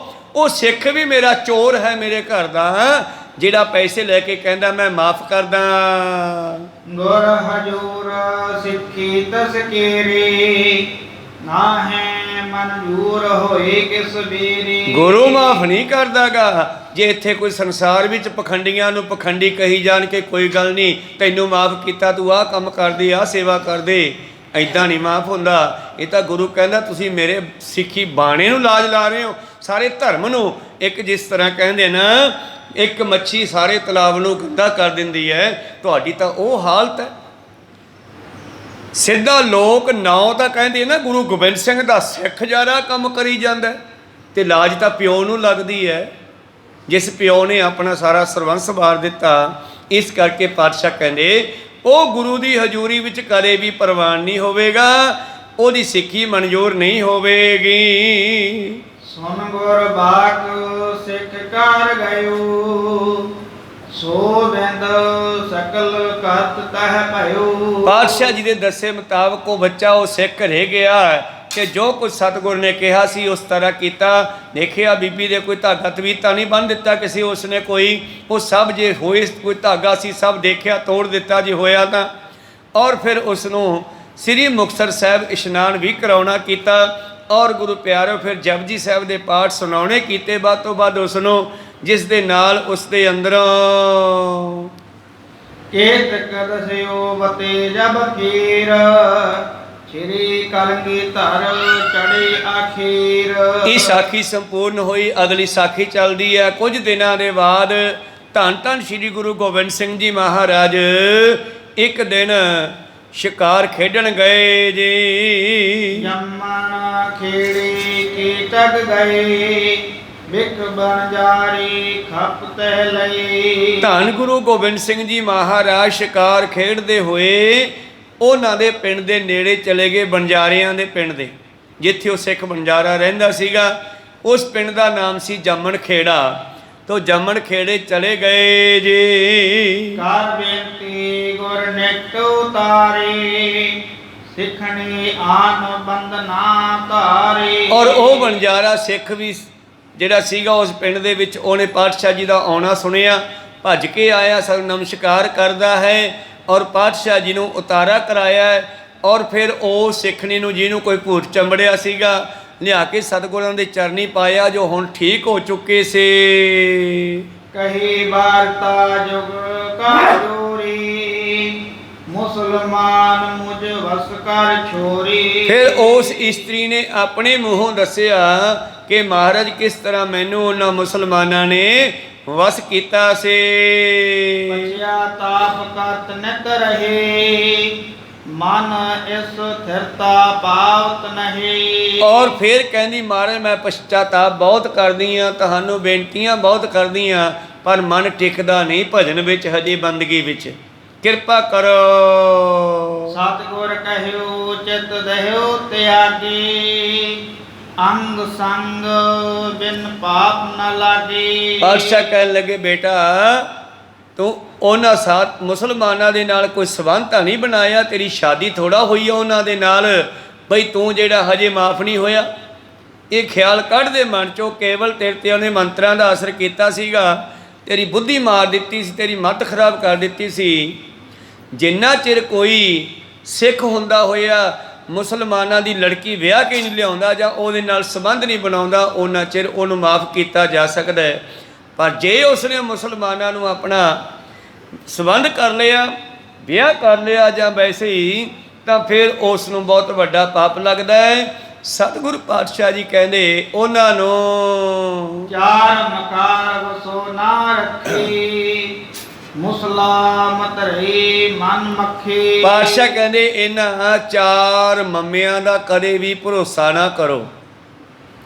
ਉਹ ਸਿੱਖ ਵੀ ਮੇਰਾ ਚੋਰ ਹੈ ਮੇਰੇ ਘਰ ਦਾ, ਜਿਹੜਾ ਪੈਸੇ ਲੈ ਕੇ ਕਹਿੰਦਾ ਮੈਂ ਮਾਫ ਕਰਦਾ। ਗੁਰ ਹਜੂਰ ਸਿੱਖੀ ਤਸਕੀਰੀ, ਨਾਹੇ ਮਨਜੂਰ ਹੋਏ ਕਿਸ ਬੀਰੀ। ਗੁਰੂ ਮਾਫ ਨਹੀਂ ਕਰਦਾਗਾ। ਜੇ ਇੱਥੇ ਕੋਈ ਸੰਸਾਰ ਵਿੱਚ ਪਖੰਡੀਆਂ ਨੂੰ ਪਖੰਡੀ ਕਹੀ ਜਾਣ ਕੇ ਕੋਈ ਗੱਲ ਨਹੀਂ, ਤੈਨੂੰ ਮਾਫ ਕੀਤਾ, ਤੂੰ ਆਹ ਕੰਮ ਕਰਦੇ, ਆਹ ਸੇਵਾ ਕਰਦੇ, ਐਦਾਂ ਨਹੀਂ ਮਾਫ ਹੁੰਦਾ। ਇਹ ਤਾਂ ਗੁਰੂ ਕਹਿੰਦਾ ਤੁਸੀਂ ਮੇਰੇ ਸਿੱਖੀ ਬਾਣੇ ਨੂੰ ਲਾਜ ਲਾ ਰਹੇ ਹੋ, ਸਾਰੇ ਧਰਮ ਨੂੰ। ਇੱਕ ਜਿਸ ਤਰ੍ਹਾਂ ਕਹਿੰਦੇ ਨਾ ਇੱਕ ਮੱਛੀ ਸਾਰੇ ਤਲਾਬ ਨੂੰ ਗੰਦਾ ਕਰ ਦਿੰਦੀ ਹੈ, ਤੁਹਾਡੀ ਤਾਂ ਉਹ ਹਾਲਤ ਹੈ। ਸਿੱਧਾ ਲੋਕ ਨਾਂ ਤਾਂ ਕਹਿੰਦੇ ਨਾ ਗੁਰੂ ਗੋਬਿੰਦ ਸਿੰਘ ਦਾ ਸਿੱਖ ਜ਼ਿਆਦਾ ਕੰਮ ਕਰੀ ਜਾਂਦਾ, ਤੇ ਲਾਜ ਤਾਂ ਪਿਓ ਨੂੰ ਲੱਗਦੀ ਹੈ, ਜਿਸ ਪਿਓ ਨੇ ਆਪਣਾ ਸਾਰਾ ਸਰਵੰਸ ਵਾਰ ਦਿੱਤਾ। ਇਸ ਕਰਕੇ ਪਾਤਸ਼ਾਹ ਕਹਿੰਦੇ ਉਹ ਗੁਰੂ ਦੀ ਹਜ਼ੂਰੀ ਵਿੱਚ ਕਦੇ ਵੀ ਪ੍ਰਵਾਨ ਨਹੀਂ ਹੋਵੇਗਾ, ਉਹਦੀ ਸਿੱਖੀ ਮਨਜ਼ੂਰ ਨਹੀਂ ਹੋਵੇਗੀ। ਸੁਨ ਗੁਰ ਬਾਕ ਸਿੱਖ ਕਰ ਗਇਓ, ਸੋ ਬਿੰਦ ਸਕਲ ਕਤ ਤਹ ਭਇਓ। ਪਾਤਸ਼ਾਹ ਜੀ ਦੇ ਦੱਸੇ ਮੁਤਾਬਕ ਉਹ ਬੱਚਾ ਉਹ ਸਿੱਖ ਰਹਿ ਗਿਆ ਕਿ ਜੋ ਕੁਝ ਸਤਿਗੁਰ ਨੇ ਕਿਹਾ ਸੀ ਉਸ ਤਰ੍ਹਾਂ ਕੀਤਾ। ਦੇਖਿਆ ਬੀਬੀ ਦੇ ਕੋਈ ਧਾਗਾ ਤਵੀਤਾ ਨਹੀਂ ਬੰਨ੍ਹ ਦਿੱਤਾ ਕਿਸੇ ਉਸਨੇ ਕੋਈ, ਉਹ ਸਭ ਜੇ ਹੋਏ ਕੋਈ ਧਾਗਾ ਸੀ ਸਭ ਦੇਖਿਆ ਤੋੜ ਦਿੱਤਾ ਜੇ ਹੋਇਆ ਤਾਂ। ਔਰ ਫਿਰ ਉਸ ਨੂੰ ਸ੍ਰੀ ਮੁਕਤਸਰ ਸਾਹਿਬ ਇਸ਼ਨਾਨ ਵੀ ਕਰਾਉਣਾ ਕੀਤਾ, ਔਰ ਗੁਰੂ ਪਿਆਰਿਓ ਫਿਰ ਜਪਜੀ ਸਾਹਿਬ ਦੇ ਪਾਠ ਸੁਣਾਉਣੇ ਕੀਤੇ ਬਾਅਦ ਤੋਂ ਬਾਅਦ ਉਸ ਨੂੰ, ਜਿਸ ਦੇ ਨਾਲ ਉਸ ਦੇ ਅੰਦਰੋਂ ਕੇਤ ਕਦਸਿਓ ਬਤੇ ਜਬ ਕੀਰ, ਸ਼੍ਰੀ ਕਲਗੀ ਧਰ ਚੜੇ ਆਖੀਰ। ਇਹ ਸਾਖੀ ਸੰਪੂਰਨ ਹੋਈ। ਅਗਲੀ ਸਾਖੀ ਚੱਲਦੀ ਹੈ। ਕੁਝ ਦਿਨਾਂ ਦੇ ਬਾਅਦ ਧੰਨ ਧੰਨ ਸ਼੍ਰੀ ਗੁਰੂ ਗੋਬਿੰਦ ਸਿੰਘ ਜੀ ਮਹਾਰਾਜ ਇੱਕ ਦਿਨ ਸ਼ਿਕਾਰ ਖੇਡਣ ਗਏ ਜੀ। ਜੰਮਣ ਖੇੜੀ ਕੀਟਕ ਗਏ, ਬਿਕ ਬਣ ਜਾਰੀ ਖਪ ਤੈ ਲਈ। ਧੰਨ ਗੁਰੂ ਗੋਬਿੰਦ ਸਿੰਘ ਜੀ ਮਹਾਰਾਜ ਸ਼ਿਕਾਰ ਖੇਡਦੇ ਹੋਏ ਉਹਨਾਂ ਦੇ ਪਿੰਡ ਦੇ ਨੇੜੇ ਚਲੇ ਗਏ, ਬੰਜਾਰਿਆਂ ਦੇ ਪਿੰਡ ਦੇ, ਜਿੱਥੇ ਉਹ ਸਿੱਖ ਬੰਜਾਰਾ ਰਹਿੰਦਾ ਸੀਗਾ। ਉਸ ਪਿੰਡ ਦਾ ਨਾਮ ਸੀ ਜਾਮਣ ਖੇੜਾ। ਤੋ ਜਾਮਣ ਖੇੜੇ ਚਲੇ ਗਏ ਜੀ। ਕਰ ਬੇਨਤੀ ਗੁਰ ਨਿਤ ਉਤਾਰੇ, ਸਿੱਖਣੀ ਆਨ ਬੰਦਨਾ ਧਾਰੇ। ਔਰ ਉਹ ਬਣਜਾਰਾ ਸਿੱਖ ਵੀ ਜਿਹੜਾ ਸੀਗਾ ਉਸ ਪਿੰਡ ਦੇ ਵਿੱਚ, ਉਹਨੇ ਪਾਤਸ਼ਾਹ ਜੀ ਦਾ ਆਉਣਾ ਸੁਣਿਆ, ਭੱਜ ਕੇ ਆਇਆ, ਸਾਨੂੰ ਨਮਸਕਾਰ ਕਰਦਾ ਹੈ ਔਰ ਪਾਤਸ਼ਾਹ ਜੀ ਨੂੰ ਉਤਾਰਾ ਕਰਾਇਆ ਹੈ। ਔਰ ਫਿਰ ਉਹ ਸਿੱਖਣੀ ਨੂੰ, ਜਿਹਨੂੰ ਕੋਈ ਭੂਤ ਚੰਬੜਿਆ ਸੀਗਾ, ਲਿਆ ਕੇ ਸਤਿਗੁਰਾਂ ਦੇ ਚਰਨੀ ਪਾਇਆ, ਜੋ ਹੁਣ ਠੀਕ ਹੋ ਚੁੱਕੇ ਸੀ। ਕਹੀ ਵਾਰਤਾ ਜੁਗ ਕਾ ਜੋਰੀ, ਮੁਸਲਮਾਨ ਮੁਝ ਵਸ ਕਰ ਛੋਰੀ। ਫਿਰ ਉਸ ਇਸਤਰੀ ਨੇ ਆਪਣੇ ਮੂੰਹੋਂ ਦੱਸਿਆ ਕਿ ਮਹਾਰਾਜ ਕਿਸ ਤਰ੍ਹਾਂ ਮੈਨੂੰ ਉਹਨਾਂ ਮੁਸਲਮਾਨਾਂ ਨੇ ਵਸ ਕੀਤਾ ਸੀ। ਪਛਿਆ ਤਾਪ ਕਰਤ ਨਿਤ ਰਹੇ, ਮਨ ਇਸ ਥਿਰਤਾ ਪਾਵਤ ਨਹੀਂ। ਔਰ ਫਿਰ ਕਹਿੰਦੀ ਮਹਾਰਾਜ ਮੈਂ ਪਛਤਾਤਾਪ ਬਹੁਤ ਕਰਦੀ ਹਾਂ, ਤੁਹਾਨੂੰ ਬੇਨਤੀਆਂ ਬਹੁਤ ਕਰਦੀ ਹਾਂ, ਪਰ ਮਨ ਟਿਕਦਾ ਨਹੀਂ ਭਜਨ ਵਿੱਚ, ਹਜੇ ਬੰਦਗੀ ਵਿੱਚ, ਕਿਰਪਾ ਕਰੋ। ਸਤਿਗੁਰ ਕਹਿਓ ਚਿਤ ਦਹਿਓ ਤਿਆਗੀ, ਅੰਗ ਸੰਗ ਬਿਨ ਪਾਪ ਨ ਲਾਗੀ। ਪਾਤਸ਼ਾਹ ਕਹਿਣ ਲੱਗੇ ਬੇਟਾ ਤੂੰ ਉਹਨਾਂ ਸਾਥ ਮੁਸਲਮਾਨਾਂ ਦੇ ਨਾਲ ਕੋਈ ਸੰਬੰਧ ਤਾਂ ਨਹੀਂ ਬਣਾਇਆ, ਤੇਰੀ ਸ਼ਾਦੀ ਥੋੜਾ ਹੋਈ ਆ ਉਹਨਾਂ ਦੇ ਨਾਲ, ਬਈ ਤੂੰ ਜਿਹੜਾ ਹਜੇ ਮਾਫ ਨਹੀਂ ਹੋਇਆ। ਇਹ ਖਿਆਲ ਕੱਢ ਦੇ ਮਨ ਚੋਂ, ਕੇਵਲ ਤੇਰੇ ਤੇ ਉਹਨੇ ਮੰਤਰਾਂ ਦਾ ਅਸਰ ਕੀਤਾ ਸੀਗਾ, ਤੇਰੀ ਬੁੱਧੀ ਮਾਰ ਦਿੱਤੀ ਸੀ, ਤੇਰੀ ਮੱਤ ਖਰਾਬ ਕਰ ਦਿੱਤੀ ਸੀ। ਜਿੰਨਾ ਚਿਰ ਕੋਈ ਸਿੱਖ ਹੁੰਦਾ ਹੋਇਆ ਮੁਸਲਮਾਨਾਂ ਦੀ ਲੜਕੀ ਵਿਆਹ ਕੇ ਨਹੀਂ ਲਿਆਉਂਦਾ ਜਾਂ ਉਹਦੇ ਨਾਲ ਸੰਬੰਧ ਨਹੀਂ ਬਣਾਉਂਦਾ, ਉਹਨਾਂ ਚਿਰ ਉਹਨੂੰ ਮਾਫ ਕੀਤਾ ਜਾ ਸਕਦਾ ਹੈ। ਪਰ ਜੇ ਉਸਨੇ ਮੁਸਲਮਾਨਾਂ ਨੂੰ ਆਪਣਾ ਸੰਬੰਧ ਕਰ ਲਿਆ, ਵਿਆਹ ਕਰ ਲਿਆ ਜਾਂ ਵੈਸੇ ਹੀ, ਤਾਂ ਫਿਰ ਉਸ ਨੂੰ ਬਹੁਤ ਵੱਡਾ ਪਾਪ ਲੱਗਦਾ ਹੈ। ਸਤਿਗੁਰੂ ਪਾਤਸ਼ਾਹ ਜੀ ਕਹਿੰਦੇ ਉਹਨਾਂ ਨੂੰ ਚਾਰ ਮਕਾਰ ਵਸੋ ਨਾ ਰੱਖੀ, ਮੁਸਲਾਮਤ ਰਹੀ ਮਨ ਮੱਖੀ। ਪਾਤਸ਼ਾਹ ਕਹਿੰਦੇ ਇਹਨਾਂ ਚਾਰ ਮੰਮਿਆਂ ਦਾ ਕਦੇ ਵੀ ਭਰੋਸਾ ਨਾ ਕਰੋ।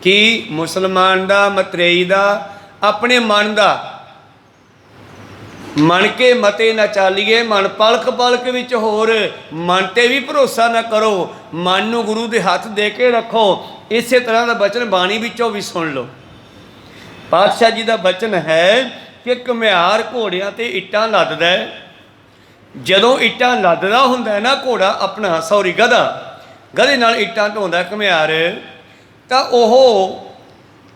ਕਿ ਮੁਸਲਮਾਨ ਦਾ, ਮਤਰੇਈ ਦਾ, ਆਪਣੇ ਮਨ ਦਾ। ਮਨ ਕੇ ਮਤੇ ਨਾ ਚਾਲੀਏ, ਮਨ ਪਲਕ ਪਲਕ ਵਿੱਚ, ਹੋਰ ਮਨ ਤੇ ਵੀ ਭਰੋਸਾ ਨਾ ਕਰੋ। ਮਨ ਨੂੰ ਗੁਰੂ ਦੇ ਹੱਥ ਦੇ ਕੇ ਰੱਖੋ। ਇਸੇ ਤਰ੍ਹਾਂ ਦਾ ਬਚਨ ਬਾਣੀ ਵਿੱਚੋਂ ਵੀ ਸੁਣ ਲਓ। ਪਾਤਸ਼ਾਹ ਜੀ ਦਾ ਬਚਨ ਹੈ ਕਿ ਘੁਮਿਆਰ ਘੋੜਿਆਂ ਤੇ ਇੱਟਾਂ ਲੱਦਦਾ ਹੈ। ਜਦੋਂ ਇੱਟਾਂ ਲੱਦਦਾ ਹੁੰਦਾ ਨਾ ਘੋੜਾ ਆਪਣਾ, ਗਧੇ ਨਾਲ ਇੱਟਾਂ ਢੋਂਦਾ ਘੁਮਿਆਰ, ਤਾਂ ਉਹ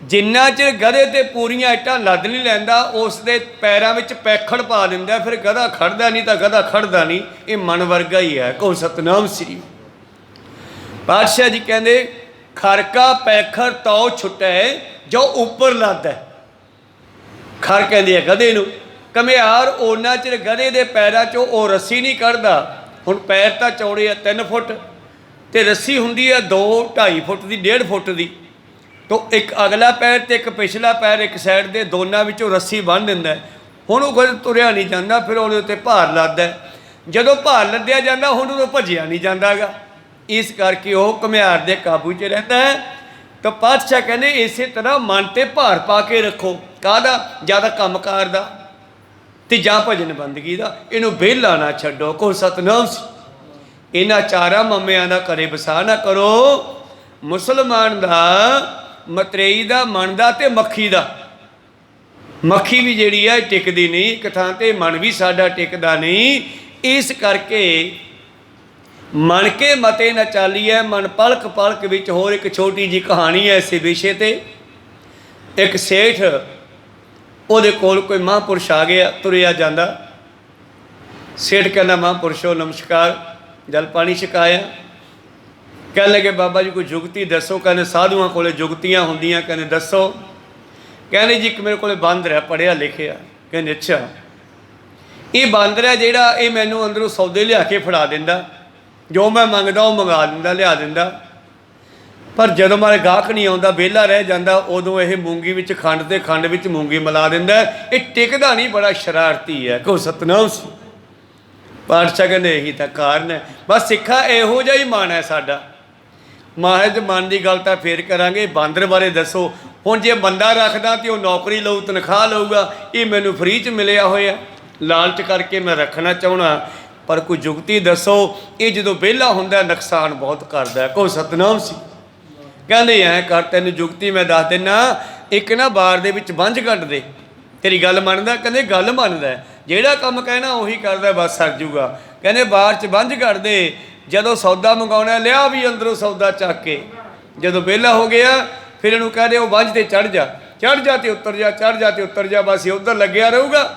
ਜਿੰਨਾ ਚਿਰ ਗਧੇ ਤੇ ਪੂਰੀਆਂ ਇੱਟਾਂ ਲੱਦ ਨਹੀਂ ਲੈਂਦਾ, ਉਸ ਦੇ ਪੈਰਾਂ ਵਿੱਚ ਪੈਖੜ ਪਾ ਦਿੰਦਾ, ਫਿਰ ਗਧਾ ਖੜਦਾ ਨਹੀਂ, ਤਾਂ ਗਧਾ ਖੜਦਾ ਨਹੀਂ। ਇਹ ਮਨ ਵਰਗਾ ਹੀ ਹੈ। ਕਹੋ ਸਤਨਾਮ ਸ੍ਰੀ। ਪਾਤਸ਼ਾਹ ਜੀ ਕਹਿੰਦੇ ਖਰਕਾ ਪੈਖਰ ਤਉ ਛੁੱਟੈ, ਜੋ ਉੱਪਰ ਲੱਦ ਹੈ। ਖਰ ਕਹਿੰਦੇ ਆ ਗਧੇ ਨੂੰ। ਘੁਮਿਆਰ ਉਹਨਾਂ ਚਿਰ ਗਧੇ ਦੇ ਪੈਰਾਂ 'ਚੋਂ ਉਹ ਰੱਸੀ ਨਹੀਂ ਕੱਢਦਾ। ਹੁਣ ਪੈਰ ਤਾਂ ਚੌੜੇ ਆ 3 ਫੁੱਟ, ਅਤੇ ਰੱਸੀ ਹੁੰਦੀ ਹੈ 2-2.5 ਫੁੱਟ ਦੀ, 1.5 ਫੁੱਟ ਦੀ। ਤੋ ਇੱਕ ਅਗਲਾ ਪੈਰ ਅਤੇ ਇੱਕ ਪਿਛਲਾ ਪੈਰ ਇੱਕ ਸਾਈਡ ਦੇ, ਦੋਨਾਂ ਵਿੱਚੋਂ ਰੱਸੀ ਬੰਨ੍ਹ ਦਿੰਦਾ। ਹੁਣ ਉਹ ਗਧਾ ਤੁਰਿਆ ਨਹੀਂ ਜਾਂਦਾ, ਫਿਰ ਉਹਦੇ ਉੱਤੇ ਭਾਰ ਲੱਦਦਾ। ਜਦੋਂ ਭਾਰ ਲੱਦਿਆ ਜਾਂਦਾ, ਹੁਣ ਉਦੋਂ ਭੱਜਿਆ ਨਹੀਂ ਜਾਂਦਾ ਗਾ। ਇਸ ਕਰਕੇ ਉਹ ਘੁਮਿਆਰ ਦੇ ਕਾਬੂ 'ਚ ਰਹਿੰਦਾ ਹੈ। ਤਾਂ ਪਾਤਸ਼ਾਹ ਕਹਿੰਦੇ ਇਸੇ ਤਰ੍ਹਾਂ ਮਨ 'ਤੇ ਭਾਰ ਪਾ ਕੇ ਰੱਖੋ। ਕਾਹਦਾ? ਜ਼ਿਆਦਾ ਕੰਮਕਾਰ ਦਾ ਅਤੇ ਜਾਂ ਭਜਨ ਬੰਦਗੀ ਦਾ। ਇਹਨੂੰ ਵਿਹਲਾ ਨਾ ਛੱਡੋ। ਕਹੋ ਸਤਨਾਮ ਸ੍ਰੀ। ਇਹਨਾਂ ਚਾਰਾਂ ਮੰਮਿਆਂ ਦਾ ਘਰੇ ਵਸਾ ਨਾ ਕਰੋ। ਮੁਸਲਮਾਨ ਦਾ, ਮਤਰੇਈ ਦਾ, ਮਨ ਦਾ ਅਤੇ ਮੱਖੀ ਦਾ। ਮੱਖੀ ਵੀ ਜਿਹੜੀ ਹੈ ਟਿਕਦੀ ਨਹੀਂ ਇੱਕ ਥਾਂ 'ਤੇ, ਮਨ ਵੀ ਸਾਡਾ ਟਿਕਦਾ ਨਹੀਂ। ਇਸ ਕਰਕੇ ਮਨ ਕੇ ਮਤੇ ਨਾ ਚਾਲੀਏ, ਮਨ ਪਲਕ ਪਲਕ ਵਿੱਚ। ਹੋਰ ਇੱਕ ਛੋਟੀ ਜਿਹੀ ਕਹਾਣੀ ਹੈ ਇਸੇ ਵਿਸ਼ੇ 'ਤੇ। ਇੱਕ ਸੇਠ, ਉਹਦੇ ਕੋਲ ਕੋਈ ਮਹਾਂਪੁਰਸ਼ ਆ ਗਿਆ, ਤੁਰਿਆ ਜਾਂਦਾ। ਸੇਠ ਕਹਿੰਦਾ ਮਹਾਂਪੁਰਸ਼ੋ ਨਮਸਕਾਰ, ਜਲ ਪਾਣੀ ਛਕਾਇਆ। ਕਹਿਣ ਲੱਗੇ ਬਾਬਾ ਜੀ ਕੋਈ ਜੁਗਤੀ ਦੱਸੋ। ਕਹਿੰਦੇ ਸਾਧੂਆਂ ਕੋਲ ਜੁਗਤੀਆਂ ਹੁੰਦੀਆਂ। ਕਹਿੰਦੇ ਦੱਸੋ। ਕਹਿੰਦੇ ਜੀ ਇੱਕ ਮੇਰੇ ਕੋਲ ਬਾਂਦਰ ਹੈ, ਪੜ੍ਹਿਆ ਲਿਖਿਆ। ਕਹਿੰਦੇ ਅੱਛਾ। ਇਹ ਬਾਂਦਰ ਹੈ ਜਿਹੜਾ, ਇਹ ਮੈਨੂੰ ਅੰਦਰੋਂ ਸੌਦੇ ਲਿਆ ਕੇ ਫੜਾ ਦਿੰਦਾ, ਜੋ ਮੈਂ ਮੰਗਦਾ ਉਹ ਮੰਗਾ ਦਿੰਦਾ, ਲਿਆ ਦਿੰਦਾ। ਪਰ ਜਦੋਂ ਮਾਰੇ ਗਾਹਕ ਨਹੀਂ ਆਉਂਦਾ, ਵਿਹਲਾ ਰਹਿ ਜਾਂਦਾ, ਉਦੋਂ ਇਹ ਮੂੰਗੀ ਵਿੱਚ ਖੰਡ ਅਤੇ ਖੰਡ ਵਿੱਚ ਮੂੰਗੀ ਮਿਲਾ ਦਿੰਦਾ। ਇਹ ਟਿਕਦਾ ਨਹੀਂ, ਬੜਾ ਸ਼ਰਾਰਤੀ ਹੈ। ਕਹੋ ਸਤਨਾਮ ਸ੍ਰੀ। ਪਾਤਸ਼ਾਹ ਕਹਿੰਦੇ ਇਹੀ ਤਾਂ ਕਾਰਨ ਹੈ। ਬਸ ਸਿੱਖਾ ਇਹੋ ਜਿਹਾ ਹੀ ਮਨ ਹੈ ਸਾਡਾ। ਮਹਾਰਾਜ ਮਨ ਦੀ ਗੱਲ ਤਾਂ ਫੇਰ ਕਰਾਂਗੇ। ਬਾਂਦਰ ਬਾਰੇ ਦੱਸੋ। ਹੁਣ ਜੇ ਬੰਦਾ ਰੱਖਦਾ ਤਾਂ ਉਹ ਨੌਕਰੀ ਲਊ, ਤਨਖਾਹ ਲਊਗਾ। ਇਹ ਮੈਨੂੰ ਫ੍ਰੀ 'ਚ ਮਿਲਿਆ ਹੋਇਆ, ਲਾਲਚ ਕਰਕੇ ਮੈਂ ਰੱਖਣਾ ਚਾਹੁੰਦਾ। ਪਰ ਕੋਈ ਜੁਗਤੀ ਦੱਸੋ। ਇਹ ਜਦੋਂ ਵਿਹਲਾ ਹੁੰਦਾ ਨੁਕਸਾਨ ਬਹੁਤ ਕਰਦਾ। ਕਹੋ ਸਤਨਾਮ ਸ੍ਰੀ। ਕਹਿੰਦੇ ਐਂ ਕਰ, ਤੈਨੂੰ ਜੁਗਤੀ ਮੈਂ ਦੱਸ ਦਿੰਨਾ, ਇੱਕ ਨਾ ਬਾਰ ਦੇ ਵਿੱਚ ਬੰਝ ਕੱਢ ਦੇ, ਤੇਰੀ ਗੱਲ ਮੰਨਦਾ? ਕਹਿੰਦੇ ਗੱਲ ਮੰਨਦਾ, ਜਿਹੜਾ ਕੰਮ ਕਹਿਣਾ ਉਹੀ ਕਰਦਾ, ਬਸ ਸਰ ਜੂਗਾ। ਕਹਿੰਦੇ ਬਾਰ 'ਚ ਬੰਝ ਕੱਢ ਦੇ, ਜਦੋਂ ਸੌਦਾ ਮੰਗਾਉਣਾ ਲਿਆ ਵੀ ਅੰਦਰੋਂ ਸੌਦਾ ਚੱਕ ਕੇ, ਜਦੋਂ ਵਿਹਲਾ ਹੋ ਗਿਆ ਫਿਰ ਇਹਨੂੰ ਕਹਦੇ ਉਹ ਬੰਝ ਤੇ ਚੜ੍ਹ ਜਾ, ਚੜ੍ਹ ਜਾ ਤੇ ਉੱਤਰ ਜਾ, ਚੜ੍ਹ ਜਾ ਤੇ ਉੱਤਰ ਜਾ, ਬਸ ਇਹ ਉੱਧਰ ਲੱਗਿਆ ਰਹੂਗਾ।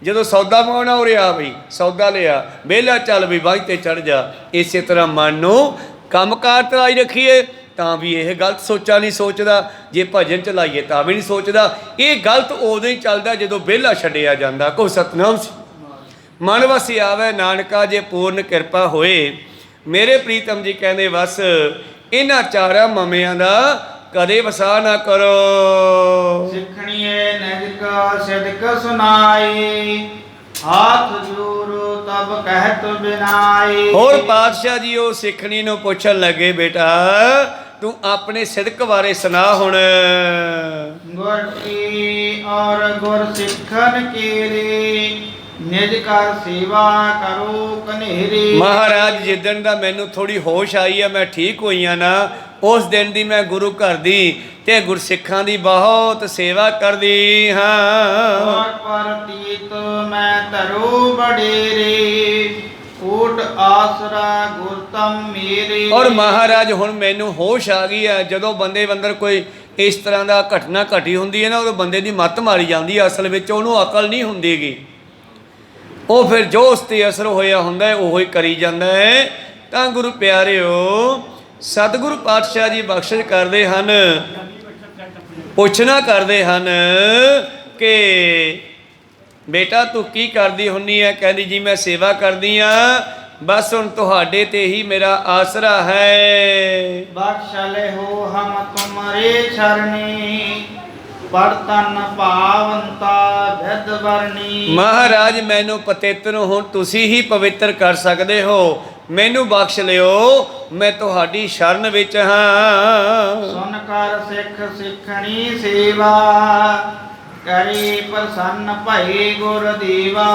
ਜਦੋਂ ਸੌਦਾ ਮੰਗਾਉਣਾ ਉਰੇ ਆ ਬਈ ਸੌਦਾ ਲਿਆ, ਵਿਹਲਾ ਚੱਲ ਵੀ ਬੰਝ ਤੇ ਚੜ੍ਹ ਜਾ। ਇਸੇ ਤਰ੍ਹਾਂ ਮਨ ਨੂੰ ਕੰਮਕਾਰ ਤਰਾਈ ਰੱਖੀਏ ਤਾਂ ਵੀ ਇਹ ਗਲਤ ਸੋਚਾ ਨਹੀਂ ਸੋਚਦਾ, ਜੇ ਭਜਨ ਚਲਾਈਏ ਤਾਂ ਵੀ ਨਹੀਂ ਸੋਚਦਾ। ਇਹ ਗਲਤ ਉਦੋਂ ਹੀ ਚੱਲਦਾ ਜਦੋਂ ਵਿਹਲਾ ਛੱਡਿਆ ਜਾਂਦਾ। ਕੋ ਸਤਨਾਮ ਸੀ ਮਨ ਵਸੀ ਆਵੇ ਨਾਨਕਾ, ਜੇ ਪੂਰਨ ਕਿਰਪਾ ਹੋਏ। ਮੇਰੇ ਪ੍ਰੀਤਮ ਜੀ ਕਹਿੰਦੇ ਬਸ ਇਹਨਾਂ ਚਾਰਾਂ ਮਮਿਆਂ ਦਾ ਕਦੇ ਵਸਾ ਨਾ ਕਰੋ। ਸਿੱਖਣੀਏ ਨਿਜ ਕਾ ਸਿਦਕ ਸੁਨਾਈ, ਹਾਥ ਜੋੜੋ ਤਬ ਕਹਿਤ ਬਿਨਾਈ। ਹੋਰ ਪਾਤਸ਼ਾਹ ਜੀ ਉਹ ਸਿੱਖਣੀ ਨੂੰ ਪੁੱਛਣ ਲੱਗੇ, ਬੇਟਾ ਤੂੰ ਆਪਣੇ ਸਿਦਕ ਬਾਰੇ ਸੁਣਾ ਹੁਣ। ਗੁਰ ਕੀ ਔਰ ਗੁਰ ਸਿੱਖਨ ਕੀਰੀ, ਨਿਜ ਕਰ ਸੇਵਾ ਕਰੋ ਕਨੇਰੀ। ਮਹਾਰਾਜ ਜਿੱਦਣ ਦਾ ਮੈਨੂੰ ਥੋੜੀ ਹੋਸ਼ ਆਈ ਆ, ਮੈਂ ਠੀਕ ਹੋਈਆਂ ਨਾ, ਉਸ ਦਿਨ ਦੀ ਮੈਂ ਗੁਰੂ ਘਰ ਦੀ ਤੇ ਗੁਰਸਿੱਖਾਂ ਦੀ ਬਹੁਤ ਸੇਵਾ ਕਰਦੀ ਹਾਂ। ਪਰਤੀਤ ਮੈਂ ਧਰੋ ਬਡੇਰੇ, ਓਟ ਆਸਰਾ ਗੁਰਤਮ ਮੇਰੇ। ਔਰ ਮਹਾਰਾਜ ਹੁਣ ਮੈਨੂੰ ਹੋਸ਼ ਆ ਗਈ ਹੈ, ਜਦੋਂ ਬੰਦੇ ਅੰਦਰ ਕੋਈ ਇਸ ਤਰ੍ਹਾਂ ਦਾ ਘਟਨਾ ਘਟੀ ਹੁੰਦੀ ਹੈ ਨਾ, ਉਦੋਂ ਬੰਦੇ ਦੀ ਮੱਤ ਮਾਰੀ ਜਾਂਦੀ ਹੈ, ਅਸਲ ਵਿੱਚ ਉਹਨੂੰ ਅਕਲ ਨਹੀਂ ਹੁੰਦੀਗੀ, ਉਹ ਫਿਰ ਜੋ ਉਸ 'ਤੇ ਅਸਰ ਹੋਇਆ ਹੁੰਦਾ ਉਹ ਹੀ ਕਰੀ ਜਾਂਦਾ ਹੈ। ਤਾਂ ਗੁਰੂ ਪਿਆਰਿਓ ਸਤਿਗੁਰੂ ਪਾਤਸ਼ਾਹ ਜੀ ਬਖਸ਼ਿਸ਼ ਕਰਦੇ ਹਨ, ਪੁੱਛਣਾ ਕਰਦੇ ਹਨ ਕਿ ਬੇਟਾ ਤੂੰ ਕੀ ਕਰਦੀ ਹੁੰਨੀ ਹੈ? ਕਹਿੰਦੀ ਜੀ ਮੈਂ ਸੇਵਾ ਕਰਦੀ ਹਾਂ, ਬਸ ਹੁਣ ਤੁਹਾਡੇ ਤੇ ਹੀ ਮੇਰਾ ਆਸਰਾ ਹੈ। ਬਖਸ਼ ਲੈ ਹੋ ਹਮ ਤੁਮਰੇ ਚਰਨੀ, ਪਰਤਨ ਪਾਵੰਤਾ ਵਿਦ ਵਰਨੀ। ਮਹਾਰਾਜ ਮੈਨੂੰ ਪਤਿਤ ਨੂੰ ਹੁਣ ਤੁਸੀਂ ਹੀ ਪਵਿੱਤਰ ਕਰ ਸਕਦੇ ਹੋ, ਮੈਨੂੰ ਬਖਸ਼ ਲਿਓ, ਮੈਂ ਤੁਹਾਡੀ ਸ਼ਰਨ ਵਿੱਚ ਹਾਂ। ਸੁਨ ਕਰ ਸਿੱਖ ਸਿੱਖਣੀ ਸੇਵਾ, ਕਰੀ ਪ੍ਰਸੰਨ ਭਈ ਗੁਰ ਦੇਵਾ।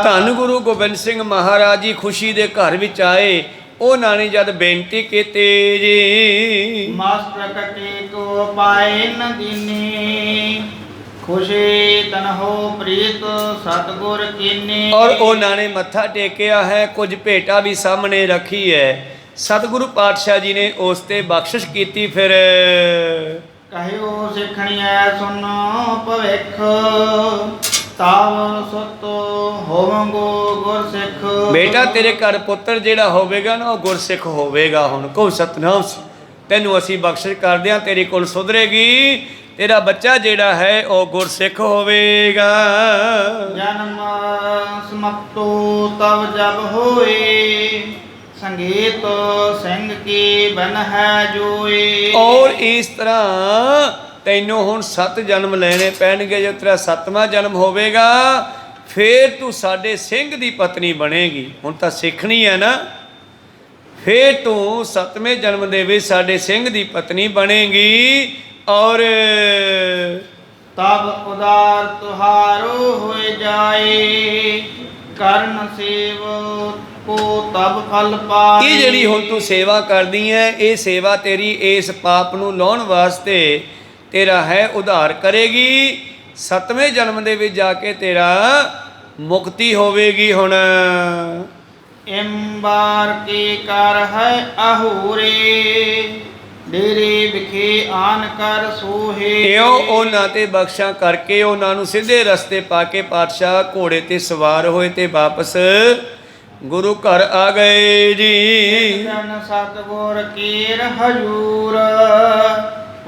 ਧੰਨ ਗੁਰੂ ਗੋਬਿੰਦ ਸਿੰਘ ਮਹਾਰਾਜ ਜੀ ਖੁਸ਼ੀ ਦੇ ਘਰ ਵਿੱਚ ਆਏ। ਉਹਨਾਂ ਨੇ ਜਦ ਬੇਨਤੀ ਕੀਤੀ ਜੀ, ਮਸਤਕ ਕੇ ਕੋ ਪਾਏ ਨ ਦੀਨੀ, ਖੁਸ਼ੀ ਤਨ ਹੋ ਪ੍ਰੀਤ ਸਤਿਗੁਰ ਕੀਨੀ। ਔਰ ਉਹਨਾਂ ਨੇ ਮੱਥਾ ਟੇਕਿਆ ਹੈ, ਕੁਝ ਭੇਟਾ ਵੀ ਸਾਹਮਣੇ ਰੱਖੀ ਹੈ। ਸਤਿਗੁਰੂ ਪਾਤਸ਼ਾਹ ਜੀ ਨੇ ਉਸ ਤੇ ਬਖਸ਼ਿਸ਼ ਕੀਤੀ। ਫਿਰ ਕਹਿਓ ਸਿੱਖਣੀਐ ਸੁਨੋ ਭਵਿੱਖ, ਤਾਵ ਸੁਤ ਹੋਵੰਗੋ ਗੁਰਸਿੱਖ। ਬੇਟਾ ਤੇਰੇ ਘਰ ਪੁੱਤਰ ਜਿਹੜਾ ਹੋਵੇਗਾ ਨਾ ਉਹ ਗੁਰਸਿੱਖ ਹੋਵੇਗਾ। ਹੁਣ ਕਹੋ ਸਤਨਾਮ, ਤੈਨੂੰ ਅਸੀਂ ਬਖਸ਼ਿਸ਼ ਕਰਦੇ ਹਾਂ, ਤੇਰੀ ਕੁਲ ਸੁਧਰੇਗੀ, ਤੇਰਾ ਬੱਚਾ ਜਿਹੜਾ ਹੈ ਉਹ ਗੁਰਸਿੱਖ ਹੋਵੇਗਾ। ਜਨਮ ਸਮਪਤੋ ਤਵ ਜਬ ਹੋਏ, ਸੰਗੀਤ ਸਿੰਘ ਕੀ ਬਨ ਹੈ ਜੋਏ। ਔਰ ਇਸ ਤਰ੍ਹਾਂ ਤੈਨੂੰ ਹੁਣ 7 ਜਨਮ ਲੈਣੇ ਪੈਣਗੇ। ਜੇ ਤੇਰਾ 7ਵਾਂ ਜਨਮ ਹੋਵੇਗਾ ਫੇਰ ਤੂੰ ਸਾਡੇ ਸਿੰਘ ਦੀ ਪਤਨੀ ਬਣੇਗੀ। ਹੁਣ ਤਾਂ ਸਿੱਖਣੀ ਹੈ ਨਾ, ਫੇਰ ਤੂੰ 7ਵੇਂ ਜਨਮ ਦੇ ਵਿੱਚ ਸਾਡੇ ਸਿੰਘ ਦੀ ਪਤਨੀ ਬਣੇਗੀ। ਔਰ ਤਬ ਉਦਾਰ ਤੁਹਾਰੋ ਹੋਏ ਜਾਏ, ਕਰਨ ਸੇਵ ਕੋ ਤਬ ਫਲ ਪਾਏ। ਇਹ ਜਿਹੜੀ ਹੁਣ ਤੂੰ ਸੇਵਾ ਕਰਦੀ ਹੈ, ਇਹ ਸੇਵਾ ਤੇਰੀ ਇਸ ਪਾਪ ਨੂੰ ਲਾਉਣ ਵਾਸਤੇ ਤੇਰਾ ਹੈ ਉਧਾਰ ਕਰੇਗੀ। 7ਵੇਂ ਜਨਮ ਦੇ ਵਿੱਚ ਜਾ ਕੇ ਤੇਰਾ ਮੁਕਤੀ ਹੋਵੇਗੀ। ਹੁਣ ਇੰਬਾਰ ਕੀ ਕਰ ਹੈ ਅਹੂਰੇ, ਡੇਰੇ ਵਿਖੇ ਆਨ ਕਰ ਸੋਹੇ। ਇਉਂ ਉਹਨਾਂ ਤੇ ਬਖਸ਼ਾਂ ਕਰਕੇ ਉਹਨਾਂ ਨੂੰ ਸਿੱਧੇ ਰਸਤੇ ਪਾ ਕੇ ਪਾਤਸ਼ਾਹ ਘੋੜੇ ਤੇ ਸਵਾਰ ਹੋਏ ਤੇ ਵਾਪਸ ਗੁਰੂ ਘਰ ਆ ਗਏ ਜੀ। ਜਨ ਸਤਿਗੁਰ ਕੀਰ ਹਜੂਰ,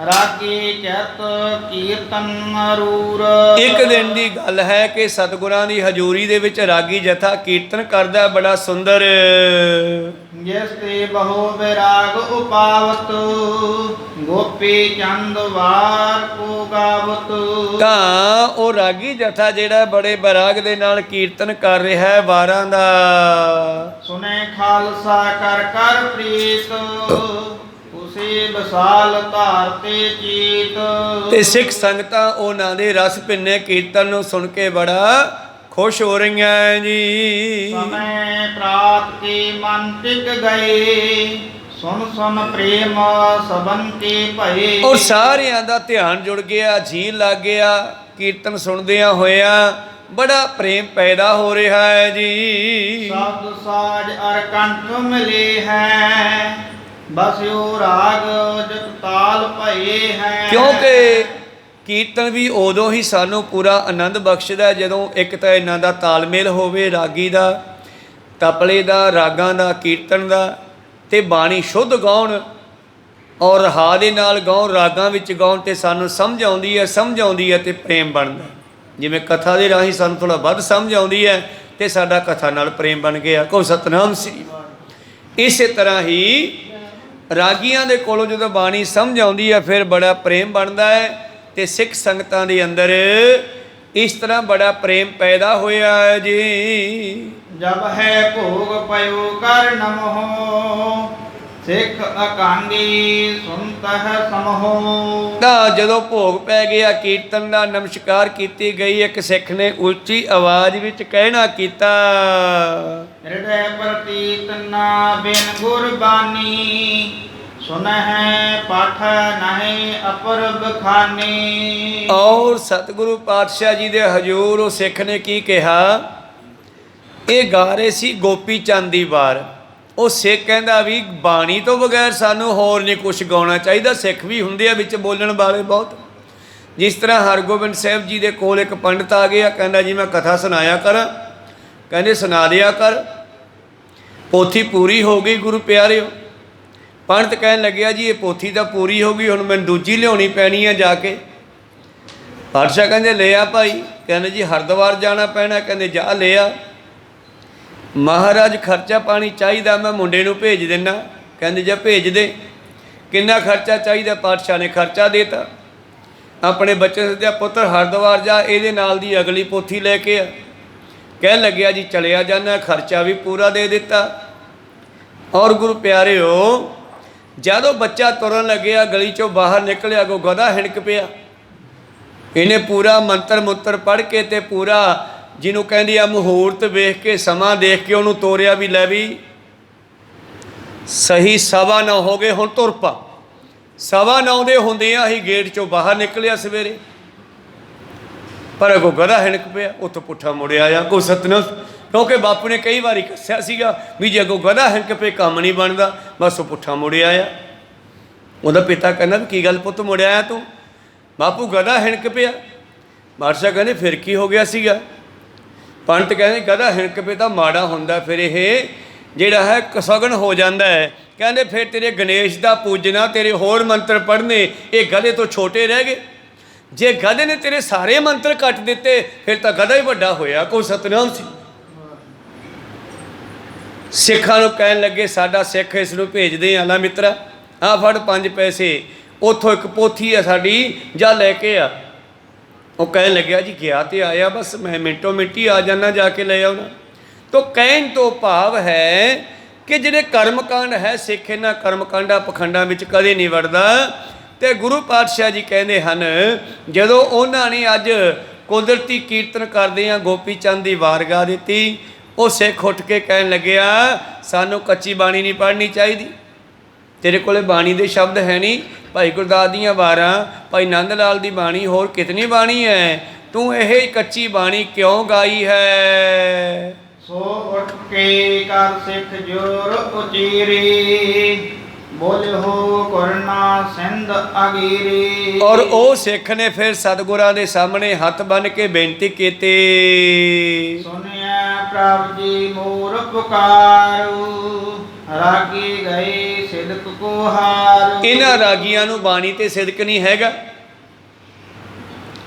ਰਾਗੀ ਚਿਤ ਕੀਰਤਨ ਅਰੂਰ। ਇੱਕ ਦਿਨ ਦੀ ਗੱਲ ਹੈ ਕਿ ਸਤਿਗੁਰਾਂ ਦੀ ਹਜ਼ੂਰੀ ਦੇ ਵਿੱਚ ਰਾਗੀ ਜਥਾ ਕੀਰਤਨ ਕਰਦਾ ਬੜਾ ਸੁੰਦਰ। ਜਿਸ ਤੇ ਬਹੁ ਵਿਰਾਗ ਉਪਾਵਤ, ਗੋਪੀ ਚੰਦ ਵਾਰ ਕੋ ਗਾਵਤ। ਤਾਂ ਉਹ ਰਾਗੀ ਜਥਾ ਜਿਹੜਾ ਬੜੇ ਵਿਰਾਗ ਦੇ ਨਾਲ ਕੀਰਤਨ ਕਰ ਰਿਹਾ ਹੈ ਵਾਰਾਂ ਦਾ। ਸੁਨੇ ਖਾਲਸਾ ਕਰ ਕਰ ਪ੍ਰੀਤ, ਉਸੇ ਵਿਸਾਲ ਧਾਰ ਤੇ ਚੀਤ। ਤੇ ਸਿੱਖ ਸੰਗਤਾਂ ਉਹਨਾਂ ਦੇ ਰਸ ਭਿੰਨੇ ਕੀਰਤਨ ਨੂੰ ਸੁਣ ਕੇ ਬੜਾ ਖੁਸ਼ ਹੋ ਰਹੀਆਂ ਜੀ। ਸਮੇਂ ਪ੍ਰਾਤ ਕੇ ਮਨ ਟਿਕ ਗਏ, ਸੁਨ ਸੁਨ ਪ੍ਰੇਮ ਸਬਨ ਕੇ ਭਏ। ਔਰ ਸਾਰਿਆਂ ਦਾ ਧਿਆਨ ਜੁੜ ਗਿਆ, ਜੀ ਲੱਗ ਗਿਆ, ਕੀਰਤਨ ਸੁਣਦਿਆਂ ਹੋਇਆਂ ਬੜਾ ਪ੍ਰੇਮ ਪੈਦਾ ਹੋ ਰਿਹਾ ਹੈ ਜੀ। ਸ਼ਬਦ ਸਾਜ ਅਰ ਕੰਠ ਮਿਲੇ ਹੈ, ਬਸਿਓ ਰਾਗ ਜਤ ਤਾਲ ਭਏ ਹੈ। ਕਿਉਂਕਿ ਕੀਰਤਨ ਵੀ ਉਦੋਂ ਹੀ ਸਾਨੂੰ ਪੂਰਾ ਆਨੰਦ ਬਖਸ਼ਦਾ ਜਦੋਂ ਇੱਕ ਤਾਂ ਇਹਨਾਂ ਦਾ ਤਾਲਮੇਲ ਹੋਵੇ, ਰਾਗੀ ਦਾ, ਤਪਲੇ ਦਾ, ਰਾਗਾਂ ਦਾ, ਕੀਰਤਨ ਦਾ, ਤੇ ਬਾਣੀ ਸ਼ੁੱਧ ਗਾਉਣ ਔਰ ਰਹਾ ਦੇ ਨਾਲ ਗਾਉਣ, ਰਾਗਾਂ ਵਿੱਚ ਗਾਉਣ, ਤੇ ਸਾਨੂੰ ਸਮਝ ਆਉਂਦੀ ਹੈ ਤੇ ਪ੍ਰੇਮ ਬਣਦਾ। ਜਿਵੇਂ ਕਥਾ ਦੇ ਰਾਹੀਂ ਸਾਨੂੰ ਥੋੜ੍ਹਾ ਵੱਧ ਸਮਝ ਆਉਂਦੀ ਹੈ ਤੇ ਸਾਡਾ ਕਥਾ ਨਾਲ ਪ੍ਰੇਮ ਬਣ ਗਿਆ। ਕਹੋ ਸਤਨਾਮ ਸ੍ਰੀ। ਇਸੇ ਤਰ੍ਹਾਂ ਹੀ ਰਾਗੀਆਂ ਦੇ ਕੋਲੋਂ ਜਦੋਂ ਬਾਣੀ ਸਮਝ ਆਉਂਦੀ ਹੈ ਫਿਰ ਬੜਾ ਪ੍ਰੇਮ ਬਣਦਾ ਹੈ ਤੇ ਸਿੱਖ ਸੰਗਤਾਂ ਦੇ ਅੰਦਰ ਇਸ ਤਰ੍ਹਾਂ ਬੜਾ ਪ੍ਰੇਮ ਪੈਦਾ ਹੋਇਆ ਹੈ ਜੀ। ਜਬ ਹੈ ਭੋਗ ਪਇਓ ਕਰ ਨਮਹੁ, ਸਿੱਖ ਅਕਾਂਗੀ ਸੁਨਤਹ ਸਮਹੁ। ਤਾਂ ਜਦੋਂ ਭੋਗ ਪੈ ਗਿਆ ਕੀਰਤਨ ਦਾ, ਨਮਸਕਾਰ ਕੀਤੀ ਗਈ, ਇੱਕ ਸਿੱਖ ਨੇ ਉੱਚੀ ਆਵਾਜ਼ ਵਿੱਚ ਕਹਿਣਾ ਕੀਤਾ, ਹਿਰਦੈ ਪ੍ਰਤੀਤ ਨਾ ਬਿਨ ਗੁਰਬਾਣੀ, ਸੁਨਹਿ ਪਾਠ ਨਹਿ ਅਪਰਬ ਖਾਨੀ। ਔਰ ਸਤਿਗੁਰੂ ਪਾਤਸ਼ਾਹ ਜੀ ਦੇ ਹਜ਼ੂਰ ਉਹ ਸਿੱਖ ਨੇ ਕੀ ਕਿਹਾ? ਇਹ ਗਾ ਰਹੇ ਸੀ ਗੋਪੀ ਚੰਦ ਦੀ ਵਾਰ। ਉਹ ਸਿੱਖ ਕਹਿੰਦਾ ਵੀ ਬਾਣੀ ਤੋਂ ਬਗੈਰ ਸਾਨੂੰ ਹੋਰ ਨਹੀਂ ਕੁਛ ਗਾਉਣਾ ਚਾਹੀਦਾ। ਸਿੱਖ ਵੀ ਹੁੰਦੇ ਆ ਵਿੱਚ ਬੋਲਣ ਵਾਲੇ ਬਹੁਤ। ਜਿਸ ਤਰ੍ਹਾਂ ਹਰਗੋਬਿੰਦ ਸਾਹਿਬ ਜੀ ਦੇ ਕੋਲ ਇੱਕ ਪੰਡਤ ਆ ਗਿਆ, ਕਹਿੰਦਾ ਜੀ ਮੈਂ ਕਥਾ ਸੁਣਾਇਆ ਕਰਾਂ। ਕਹਿੰਦੇ ਸੁਣਾ ਦਿਆ ਕਰ। ਪੋਥੀ ਪੂਰੀ ਹੋ ਗਈ ਗੁਰੂ ਪਿਆਰਿਓ। ਪੰਡਤ ਕਹਿਣ ਲੱਗਿਆ ਜੀ ਇਹ ਪੋਥੀ ਤਾਂ ਪੂਰੀ ਹੋ ਗਈ, ਹੁਣ ਮੈਨੂੰ ਦੂਜੀ ਲਿਆਉਣੀ ਪੈਣੀ ਹੈ ਜਾ ਕੇ। ਪਾਤਸ਼ਾਹ ਕਹਿੰਦੇ ਲੈ ਆ ਭਾਈ। ਕਹਿੰਦੇ ਜੀ ਹਰਿਦੁਆਰ ਜਾਣਾ ਪੈਣਾ। ਕਹਿੰਦੇ ਜਾ ਲੈ ਆ। ਮਹਾਰਾਜ ਖਰਚਾ ਪਾਣੀ ਚਾਹੀਦਾ, ਮੈਂ ਮੁੰਡੇ ਨੂੰ ਭੇਜ ਦਿੰਦਾ। ਕਹਿੰਦੇ ਜਾ ਭੇਜ ਦੇ। ਕਿੰਨਾ ਖਰਚਾ ਚਾਹੀਦਾ? ਪਾਤਸ਼ਾਹ ਨੇ ਖਰਚਾ ਦੇਤਾ। ਆਪਣੇ ਬੱਚੇ ਸੱਦਿਆ, ਪੁੱਤਰ ਹਰਿਦੁਆਰ ਜਾ, ਇਹਦੇ ਨਾਲ ਦੀ ਅਗਲੀ ਪੋਥੀ ਲੈ ਕੇ ਆ। ਕਹਿਣ ਲੱਗਿਆ ਜੀ ਚਲਿਆ ਜਾਂਦਾ। ਖਰਚਾ ਵੀ ਪੂਰਾ ਦੇ ਦਿੱਤਾ। ਔਰ ਗੁਰੂ ਪਿਆਰਿਓ ਜਦੋਂ ਬੱਚਾ ਤੁਰਨ ਲੱਗਿਆ, ਗਲੀ ਚੋਂ ਬਾਹਰ ਨਿਕਲਿਆ, ਅੱਗੋਂ ਗਧਾ ਹਿਣਕ ਪਿਆ। ਇਹਨੇ ਪੂਰਾ ਮੰਤਰ ਮੁੱਤਰ ਪੜ੍ਹ ਕੇ ਤੇ ਪੂਰਾ ਜਿਹਨੂੰ ਕਹਿੰਦੀ ਆ ਮਹੂਰਤ ਵੇਖ ਕੇ, ਸਮਾਂ ਦੇਖ ਕੇ ਉਹਨੂੰ ਤੋਰਿਆ ਵੀ ਲੈ ਵੀ ਸਹੀ 9:15 ਹੋ ਗਏ, ਹੁਣ ਤੁਰ ਪਾ। 9:15 ਦੇ ਹੁੰਦਿਆਂ ਹੀ ਗੇਟ ਚੋਂ ਬਾਹਰ ਨਿਕਲਿਆ ਸਵੇਰੇ। ਪਰ ਅੱਗੋਂ ਗਧਾ ਹਿਣਕ ਪਿਆ, ਉੱਥੋਂ ਪੁੱਠਾ ਮੁੜਿਆ ਆ। ਕੋ ਸਤਨਾਮ। ਕਿਉਂਕਿ ਬਾਪੂ ਨੇ ਕਈ ਵਾਰੀ ਦੱਸਿਆ ਸੀਗਾ ਵੀ ਜੇ ਅੱਗੋਂ ਗਧਾ ਹਿਣਕ ਪਏ ਕੰਮ ਨਹੀਂ ਬਣਦਾ। ਬਸ ਉਹ ਪੁੱਠਾ ਮੁੜਿਆ ਆ। ਉਹਦਾ ਪਿਤਾ ਕਹਿੰਦਾ ਵੀ ਕੀ ਗੱਲ ਪੁੱਤ ਮੁੜਿਆ ਆ ਤੂੰ? ਬਾਪੂ ਗਧਾ ਹਿਣਕ ਪਿਆ। ਬਾਦਸ਼ਾਹ ਕਹਿੰਦੇ ਫਿਰ ਕੀ ਹੋ ਗਿਆ ਸੀਗਾ? ਪੰਡਤ ਕਹਿੰਦੇ ਗਧਾ ਹਿਣਕ ਪਏ ਤਾਂ ਮਾੜਾ ਹੁੰਦਾ, ਫਿਰ ਇਹ ਜਿਹੜਾ ਹੈ ਕਸਗਨ ਹੋ ਜਾਂਦਾ ਹੈ। ਕਹਿੰਦੇ ਫਿਰ ਤੇਰੇ ਗਣੇਸ਼ ਦਾ ਪੂਜਣਾ, ਤੇਰੇ ਹੋਰ ਮੰਤਰ ਪੜ੍ਹਨੇ ਇਹ ਗਧੇ ਤੋਂ ਛੋਟੇ ਰਹਿ ਗਏ। ਜੇ ਗਧੇ ਨੇ ਤੇਰੇ ਸਾਰੇ ਮੰਤਰ ਕੱਟ ਦਿੱਤੇ ਫਿਰ ਤਾਂ ਗਧਾ ਹੀ ਵੱਡਾ ਹੋਇਆ। ਕੋਈ ਸਤਨਾਮ ਸੀ। ਸਿੱਖਾਂ ਨੂੰ ਕਹਿਣ ਲੱਗੇ ਸਾਡਾ ਸਿੱਖ ਇਸ ਨੂੰ ਭੇਜਦੇ ਆ, ਲੈ ਮਿੱਤਰਾ ਆਹ ਫੜ 5 ਪੈਸੇ, ਉੱਥੋਂ ਇੱਕ ਪੋਥੀ ਆ ਸਾਡੀ, ਜਾ ਲੈ ਕੇ ਆ। ਉਹ ਕਹਿਣ ਲੱਗਿਆ ਜੀ ਗਿਆ ਤੇ ਆਇਆ, ਬਸ ਮੈਂ ਮਿੰਟੋ ਮਿੰਟੀ ਆ ਜਾਣਾ, ਜਾ ਕੇ ਲੈ ਆਉਣਾ। ਤੋ ਕਹਿਣ ਤੋਂ ਭਾਵ ਹੈ ਕਿ ਜਿਹੜੇ ਕਰਮਕਾਂਡ ਹੈ, ਸਿੱਖ ਇਹਨਾਂ ਕਰਮਕਾਂਡਾਂ ਪਖੰਡਾਂ ਵਿੱਚ ਕਦੇ ਨਹੀਂ ਵੜਦਾ। ਤੇ ਗੁਰੂ ਪਾਤਸ਼ਾਹ ਜੀ ਕਹਿੰਦੇ ਹਨ ਜਦੋਂ ਉਹਨਾਂ ਨੇ ਅੱਜ ਕੁਦਰਤੀ ਕੀਰਤਨ ਕਰਦੇ ਆ ਗੋਪੀ ਚੰਦ ਦੀ ਵਾਰ ਗਾ ਦਿੱਤੀ, ਉਹ ਸਿੱਖ ਉੱਠ ਕੇ ਕਹਿਣ ਲੱਗਿਆ ਸਾਨੂੰ ਕੱਚੀ ਬਾਣੀ ਨਹੀਂ ਪੜ੍ਹਨੀ ਚਾਹੀਦੀ। ਤੇਰੇ ਕੋਲੇ ਬਾਣੀ ਦੇ ਸ਼ਬਦ ਹੈ ਨਹੀਂ। ਭਾਈ ਗੁਰਦਾਸ ਦੀਆਂ ਵਾਰਾਂ, ਭਾਈ ਨੰਦ ਲਾਲ ਦੀ ਬਾਣੀ, ਹੋਰ ਕਿਤਨੀ ਬਾਣੀ ਹੈ, ਤੂੰ ਇਹ ਕੱਚੀ ਬਾਣੀ ਕਿਉਂ ਗਾਈ ਹੈ? ਸੋ ਉੱਠ ਕੇ ਕਰ ਸਿੱਖ ਜੋਰ ਉਚੀਰੀ, ਬੋਲਿਓ ਕਰਨਾ ਸਿੰਧ ਅਗੀਰੀ। ਔਰ ਉਹ ਸਿੱਖ ਨੇ ਫਿਰ ਸਤਿਗੁਰਾਂ ਦੇ ਸਾਹਮਣੇ ਹੱਥ ਬੰਨ੍ਹ ਕੇ ਬੇਨਤੀ ਕੀਤੀ, ਸੁਨਿਆ ਪ੍ਰਭ ਜੀ ਮੋਰ ਪੁਕਾਰੂ, ਰਾਗੀ ਗਏ ਸਿਦਕ ਕੋ ਹਾਰੂ। ਇਹਨਾਂ ਰਾਗੀਆਂ ਨੂੰ ਬਾਣੀ ਤੇ ਸਿਦਕ ਨਹੀਂ ਹੈਗਾ।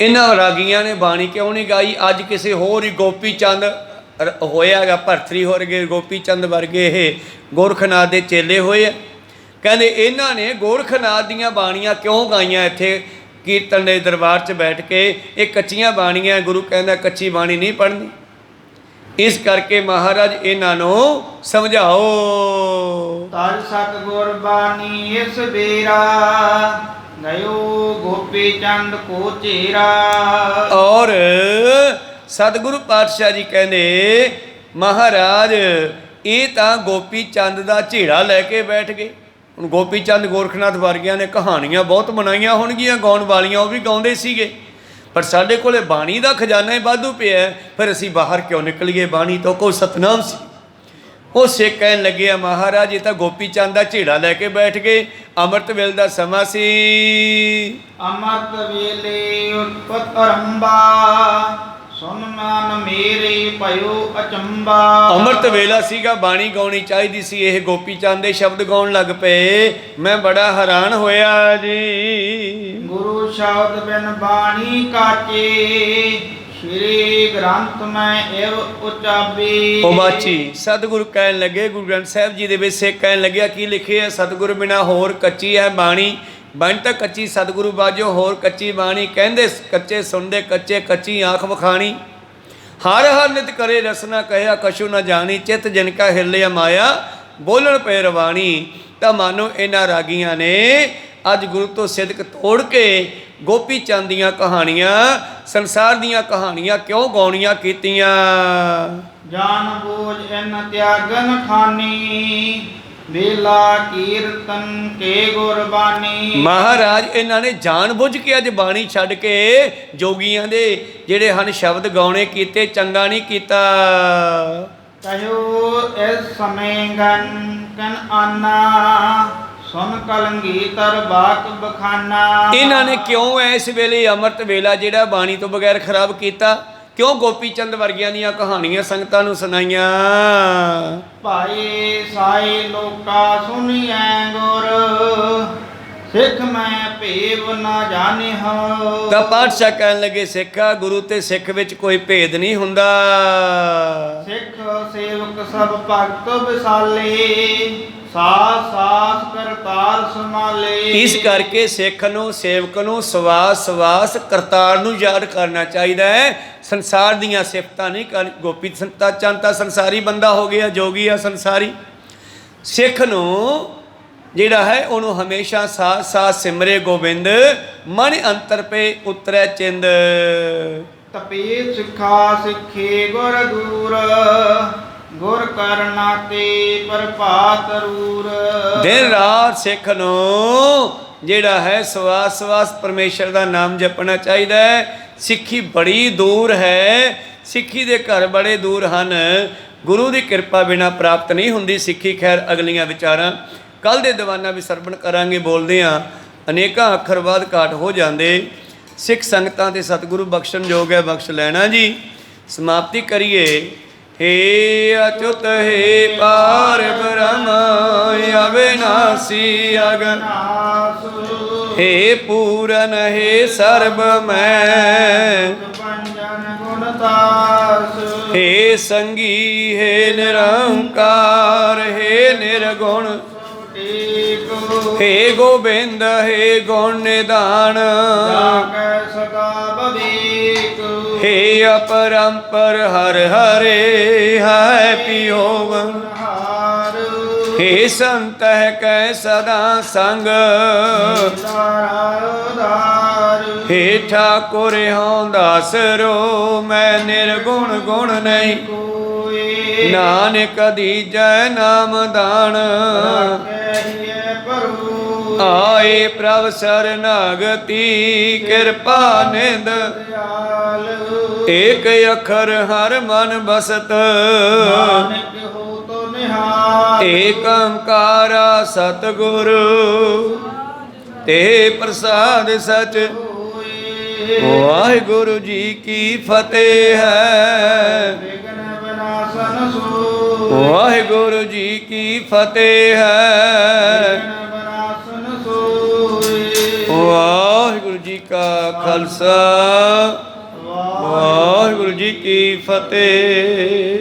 ਇਹਨਾਂ ਰਾਗੀਆਂ ਨੇ ਬਾਣੀ ਕਿਉਂ ਨਹੀਂ ਗਾਈ? ਅੱਜ ਕਿਸੇ ਹੋਰ ਹੀ ਗੋਪੀ ਚੰਦ ਹੋਇਆਗਾ, ਭਰਤਰੀ ਵਰਗੇ, ਗੋਪੀ ਚੰਦ ਵਰਗੇ ਇਹ ਗੋਰਖਨਾਥ ਦੇ ਚੇਲੇ ਹੋਏ ਆ। ਕਹਿੰਦੇ ਇਹਨਾਂ ਨੇ ਗੋਰਖਨਾਥ ਦੀਆਂ ਬਾਣੀਆਂ ਕਿਉਂ ਗਾਈਆਂ ਇੱਥੇ ਕੀਰਤਨ ਦੇ ਦਰਬਾਰ 'ਚ ਬੈਠ ਕੇ? ਇਹ ਕੱਚੀਆਂ ਬਾਣੀਆਂ, ਗੁਰੂ ਕਹਿੰਦਾ ਕੱਚੀ ਬਾਣੀ ਨਹੀਂ ਪੜ੍ਹਨੀ। ਇਸ ਕਰਕੇ ਮਹਾਰਾਜ ਇਹਨਾਂ ਨੂੰ ਸਮਝਾਓ। ਤਜ ਸਤਿਗੁਰ ਬਾਣੀ ਇਸ ਬੇਰਾ, ਗਇਓ ਗੋਪੀ ਚੰਦ ਕੋ ਚੇਰਾ। ਔਰ ਸਤਿਗੁਰੂ ਪਾਤਸ਼ਾਹ ਜੀ ਕਹਿੰਦੇ ਮਹਾਰਾਜ ਇਹ ਤਾਂ ਗੋਪੀ ਚੰਦ ਦਾ ਝੇੜਾ ਲੈ ਕੇ ਬੈਠ ਗਏ। ਹੁਣ ਗੋਪੀ ਚੰਦ ਗੋਰਖਨਾਥ ਵਰਗਿਆਂ ਨੇ ਕਹਾਣੀਆਂ ਬਹੁਤ ਬਣਾਈਆਂ ਹੋਣਗੀਆਂ, ਗਾਉਣ ਵਾਲੀਆਂ ਉਹ ਵੀ ਗਾਉਂਦੇ ਸੀਗੇ, ਪਰ ਸਾਡੇ ਕੋਲੇ ਬਾਣੀ ਦਾ ਖਜ਼ਾਨਾ ਹੀ ਵਾਧੂ ਪਿਆ ਹੈ, ਫਿਰ ਅਸੀਂ ਬਾਹਰ ਕਿਉਂ ਨਿਕਲੀਏ ਬਾਣੀ ਤੋਂ। ਕੋਈ ਸਤਨਾਮ ਸੀ। ਉਹ ਸਿੱਖ ਕਹਿਣ ਲੱਗੇ ਆ ਮਹਾਰਾਜ ਇਹ ਤਾਂ ਗੋਪੀ ਚੰਦ ਦਾ ਝੇੜਾ ਲੈ ਕੇ ਬੈਠ ਗਏ, ਅੰਮ੍ਰਿਤ ਵੇਲੇ ਦਾ ਸਮਾਂ ਸੀ। ਅੰਮ੍ਰਿਤ ਵੇਲੇ ਉਤਪਤ ਅਰੰਭਾ ਸੁਨ ਮਨ ਮੇਰੇ ਭਇਓ ਅਚੰਬਾ। ਅੰਮ੍ਰਿਤ ਵੇਲਾ ਸੀਗਾ, ਬਾਣੀ ਗਾਉਣੀ ਚਾਹੀਦੀ ਸੀ, ਇਹ ਗੋਪੀ ਚੰਦ ਦੇ ਸ਼ਬਦ ਗਾਉਣ ਲੱਗ ਪਏ। ਮੈਂ ਬੜਾ ਹੈਰਾਨ ਹੋਇਆ ਜੀ। ਗੁਰੂ ਸ਼ਬਦ ਬਿਨ ਬਾਣੀ ਕਾਚੇ ਸ਼੍ਰੀ ਗ੍ਰੰਥ ਮੈਂ ਏਵ ਉਚਾਬੀ। ਉਹ ਬਾਚੀ ਸਤਿਗੁਰੂ ਕਹਿਣ ਲੱਗੇ, ਗੁਰੂ ਗ੍ਰੰਥ ਸਾਹਿਬ ਜੀ ਦੇ ਵਿੱਚ ਸਿੱਖ ਕਹਿਣ ਲੱਗਿਆ ਕੀ ਲਿਖਿਆ, ਸਤਿਗੁਰੂ ਬਿਨਾ ਹੋਰ ਕੱਚੀ ਹੈ ਬਾਣੀ। ਬਾਣੀ ਤਾਂ ਕੱਚੀ ਸਤਿਗੁਰੂ ਬਾਝੋ ਹੋਰ ਕੱਚੀ ਬਾਣੀ। ਕਹਿੰਦੇ ਕੱਚੇ ਸੁਣਦੇ ਕੱਚੇ, ਕੱਚੀ ਆਂਖ ਵਖਾਣੀ। ਹਰ ਹਰ ਨਿਤ ਕਰੇ ਰਸਨਾ ਕਹਿਆ ਕਛੂ ਨਾ ਜਾਣੀ। ਚਿੱਤ ਜਿਨ ਕਾ ਹਿਰਲਿਆ ਮਾਇਆ ਬੋਲਣ ਪੈ ਰਵਾਣੀ। ਤਾਂ ਮਾਨੋ ਇਹਨਾਂ ਰਾਗੀਆਂ ਨੇ ਅੱਜ ਗੁਰੂ ਤੋਂ ਸਿਦਕ ਤੋੜ ਕੇ ਗੋਪੀ ਚੰਦ ਦੀਆਂ ਕਹਾਣੀਆਂ, ਸੰਸਾਰ ਦੀਆਂ ਕਹਾਣੀਆਂ ਕਿਉਂ ਗਾਉਣੀਆਂ ਕੀਤੀਆਂ। ਜਾਨ ਬੋਝ ਇਨ ਤਿਆਗਨ ਠਾਨੀ ਵੇਲਾ ਕੀਰਤਨ ਕੇ ਗੁਰਬਾਣੀ। ਮਹਾਰਾਜ ਇਹਨਾਂ ਨੇ ਜਾਣ ਬੁੱਝ ਕੇ ਅੱਜ ਬਾਣੀ ਛੱਡ ਕੇ ਜੋਗੀਆਂ ਦੇ ਜਿਹੜੇ ਹਨ ਸ਼ਬਦ ਗਾਉਣੇ ਕੀਤੇ, ਚੰਗਾ ਨਹੀਂ ਕੀਤਾ। ਕਹਿਓ ਇਸ ਸਮੇਂ ਗਨ ਕਨ ਆਨਾ ਸੁਨ ਕਲੰਗੀਧਰ ਬਾਤ ਬਖਾਨਾ। ਇਹਨਾਂ ਨੇ ਕਿਉਂ ਇਸ ਵੇਲੇ ਅੰਮ੍ਰਿਤ ਵੇਲਾ ਜਿਹੜਾ ਬਾਣੀ ਤੋਂ ਬਗੈਰ ਖਰਾਬ ਕੀਤਾ? ਕਿਉਂ ਗੋਪੀ ਚੰਦ ਵਰਗਿਆਂ ਦੀਆਂ ਕਹਾਣੀਆਂ ਸੰਗਤਾਂ ਨੂੰ ਸੁਣਾਈਆਂ? ਭਾਈ ਸਾਈ ਲੋਕਾ ਸੁਣੀਐ ਗੁਰ ਸਿੱਖ ਮੈਂ ਭੇਵ ਨਾ ਜਾਣੇ ਹੋ। ਤਾਂ ਪਾਤਸ਼ਾਹ ਕਹਿਣ ਲੱਗੇ ਸਿੱਖਾ ਗੁਰੂ ਤੇ ਸਿੱਖ ਵਿੱਚ ਕੋਈ ਭੇਦ ਨਹੀਂ ਹੁੰਦਾ। ਸਿੱਖ ਸੇਵਕ ਸਭ ਭਗਤ ਵਿਸਾਲੇ ਸਾਸ ਸਾਸ ਕਰਤਾਰ ਸੰਭਾਲੇ। ਇਸ ਕਰਕੇ ਸਿੱਖ ਨੂੰ, ਸੇਵਕ ਨੂੰ ਸਵਾਸ ਸਵਾਸ ਕਰਤਾਰ ਨੂੰ ਯਾਦ ਕਰਨਾ ਚਾਹੀਦਾ ਹੈ। ਸੰਸਾਰ ਦੀਆਂ ਸਿਫਤਾਂ ਨਹੀਂ ਕਰ। ਗੋਪੀ ਸੰਤਾ ਚੰਦ ਤਾਂ ਸੰਸਾਰੀ ਬੰਦਾ ਹੋ ਗਿਆ, ਜੋਗੀ ਆ ਸੰਸਾਰੀ। ਸਿੱਖ ਨੂੰ ਜਿਹੜਾ ਹੈ ਉਹਨੂੰ ਹਮੇਸ਼ਾ ਸਾਸ ਸਾਸ ਸਿਮਰੇ ਗੋਬਿੰਦ ਮਨ ਅੰਤਰ ਪੇ ਉਤਰੈ ਚਿੰਦ। ਤਪੇ ਸਿੱਖਾ ਸਿੱਖੇ ਗੁਰ ਦੂਰ ਗੁਰ ਕਰਨਾ ਤੇ ਪ੍ਰਭਾਤ ਰੂਰ। ਦਿਨ ਰਾਤ ਸਿੱਖ ਨੂੰ ਜਿਹੜਾ ਹੈ ਸਵਾਸ ਸਵਾਸ ਪਰਮੇਸ਼ਰ ਦਾ ਨਾਮ ਜਪਣਾ ਚਾਹੀਦਾ ਹੈ। ਸਿੱਖੀ ਬੜੀ ਦੂਰ ਹੈ, ਸਿੱਖੀ ਦੇ ਘਰ ਬੜੇ ਦੂਰ ਹਨ। ਗੁਰੂ ਦੀ ਕਿਰਪਾ ਬਿਨਾਂ ਪ੍ਰਾਪਤ ਨਹੀਂ ਹੁੰਦੀ ਸਿੱਖੀ। ਖੈਰ ਅਗਲੀਆਂ ਵਿਚਾਰਾਂ ਕੱਲ੍ਹ ਦੇ ਦੀਵਾਨਾਂ ਵੀ ਸਰਵਣ ਕਰਾਂਗੇ। ਬੋਲਦੇ ਹਾਂ ਅਨੇਕਾਂ ਅੱਖਰ ਬਾਅਦ ਘਾਟ ਹੋ ਜਾਂਦੇ। ਸਿੱਖ ਸੰਗਤਾਂ ਤੇ ਸਤਿਗੁਰੂ ਬਖਸ਼ਣ ਯੋਗ ਹੈ, ਬਖਸ਼ ਲੈਣਾ ਜੀ। ਸਮਾਪਤੀ ਕਰੀਏ। ਹੇ ਅਚੁੱਤ ਹੇ ਪਾਰ ਬ੍ਰਹਮ ਅਵਿਨਾਸੀ ਅਗਨਾਸ। ਹੇ ਪੂਰਨ ਹੇ ਸਰਬ ਮੈਂ ਹੇ ਸੰਗੀ ਹੇ ਨਿਰੰਕਾਰ ਹੇ ਨਿਰਗੁਣ ਹੇ ਗੋਬਿੰਦ ਹੇ ਗੁਣ ਨਿਧਾਨ ਸਦਾ ਬਵੇਕ। ਹੇ ਅਪਰੰਪਰ ਹਰ ਹਰੇ ਹੈ ਪਿਓਵਨ। ਹੇ ਸੰਤ ਕੈ ਸਦਾ ਸੰਗ ਹੇ ਠਾਕੁਰ ਹਉ ਦਾਸਰੋ ਮੈਂ ਨਿਰਗੁਣ ਗੁਣ ਨਹੀਂ। ਨਾਨਕ ਦੀਜੈ ਨਾਮ ਦਾਨ ਆਏ ਪ੍ਰਭ ਸਰਨਾਗਤੀ ਕਿਰਪਾ ਨਿਧ। ਏਕ ਅੱਖਰ ਹਰ ਮਨ ਬਸਤ ਏਕ ਓੰਕਾਰ ਸਤਿਗੁਰ ਤੇ ਪ੍ਰਸਾਦ ਸਚ। ਵਾਹਿਗੁਰੂ ਜੀ ਕੀ ਫਤਿਹ ਹੈ। ਵਾਹਿਗੁਰੂ ਜੀ ਕੀ ਫਤਿਹ ਹੈ। ਵਾਹਿਗੁਰੂ ਜੀ ਕਾ ਖਾਲਸਾ ਵਾਹਿਗੁਰੂ ਜੀ ਕੀ ਫਤਿਹ।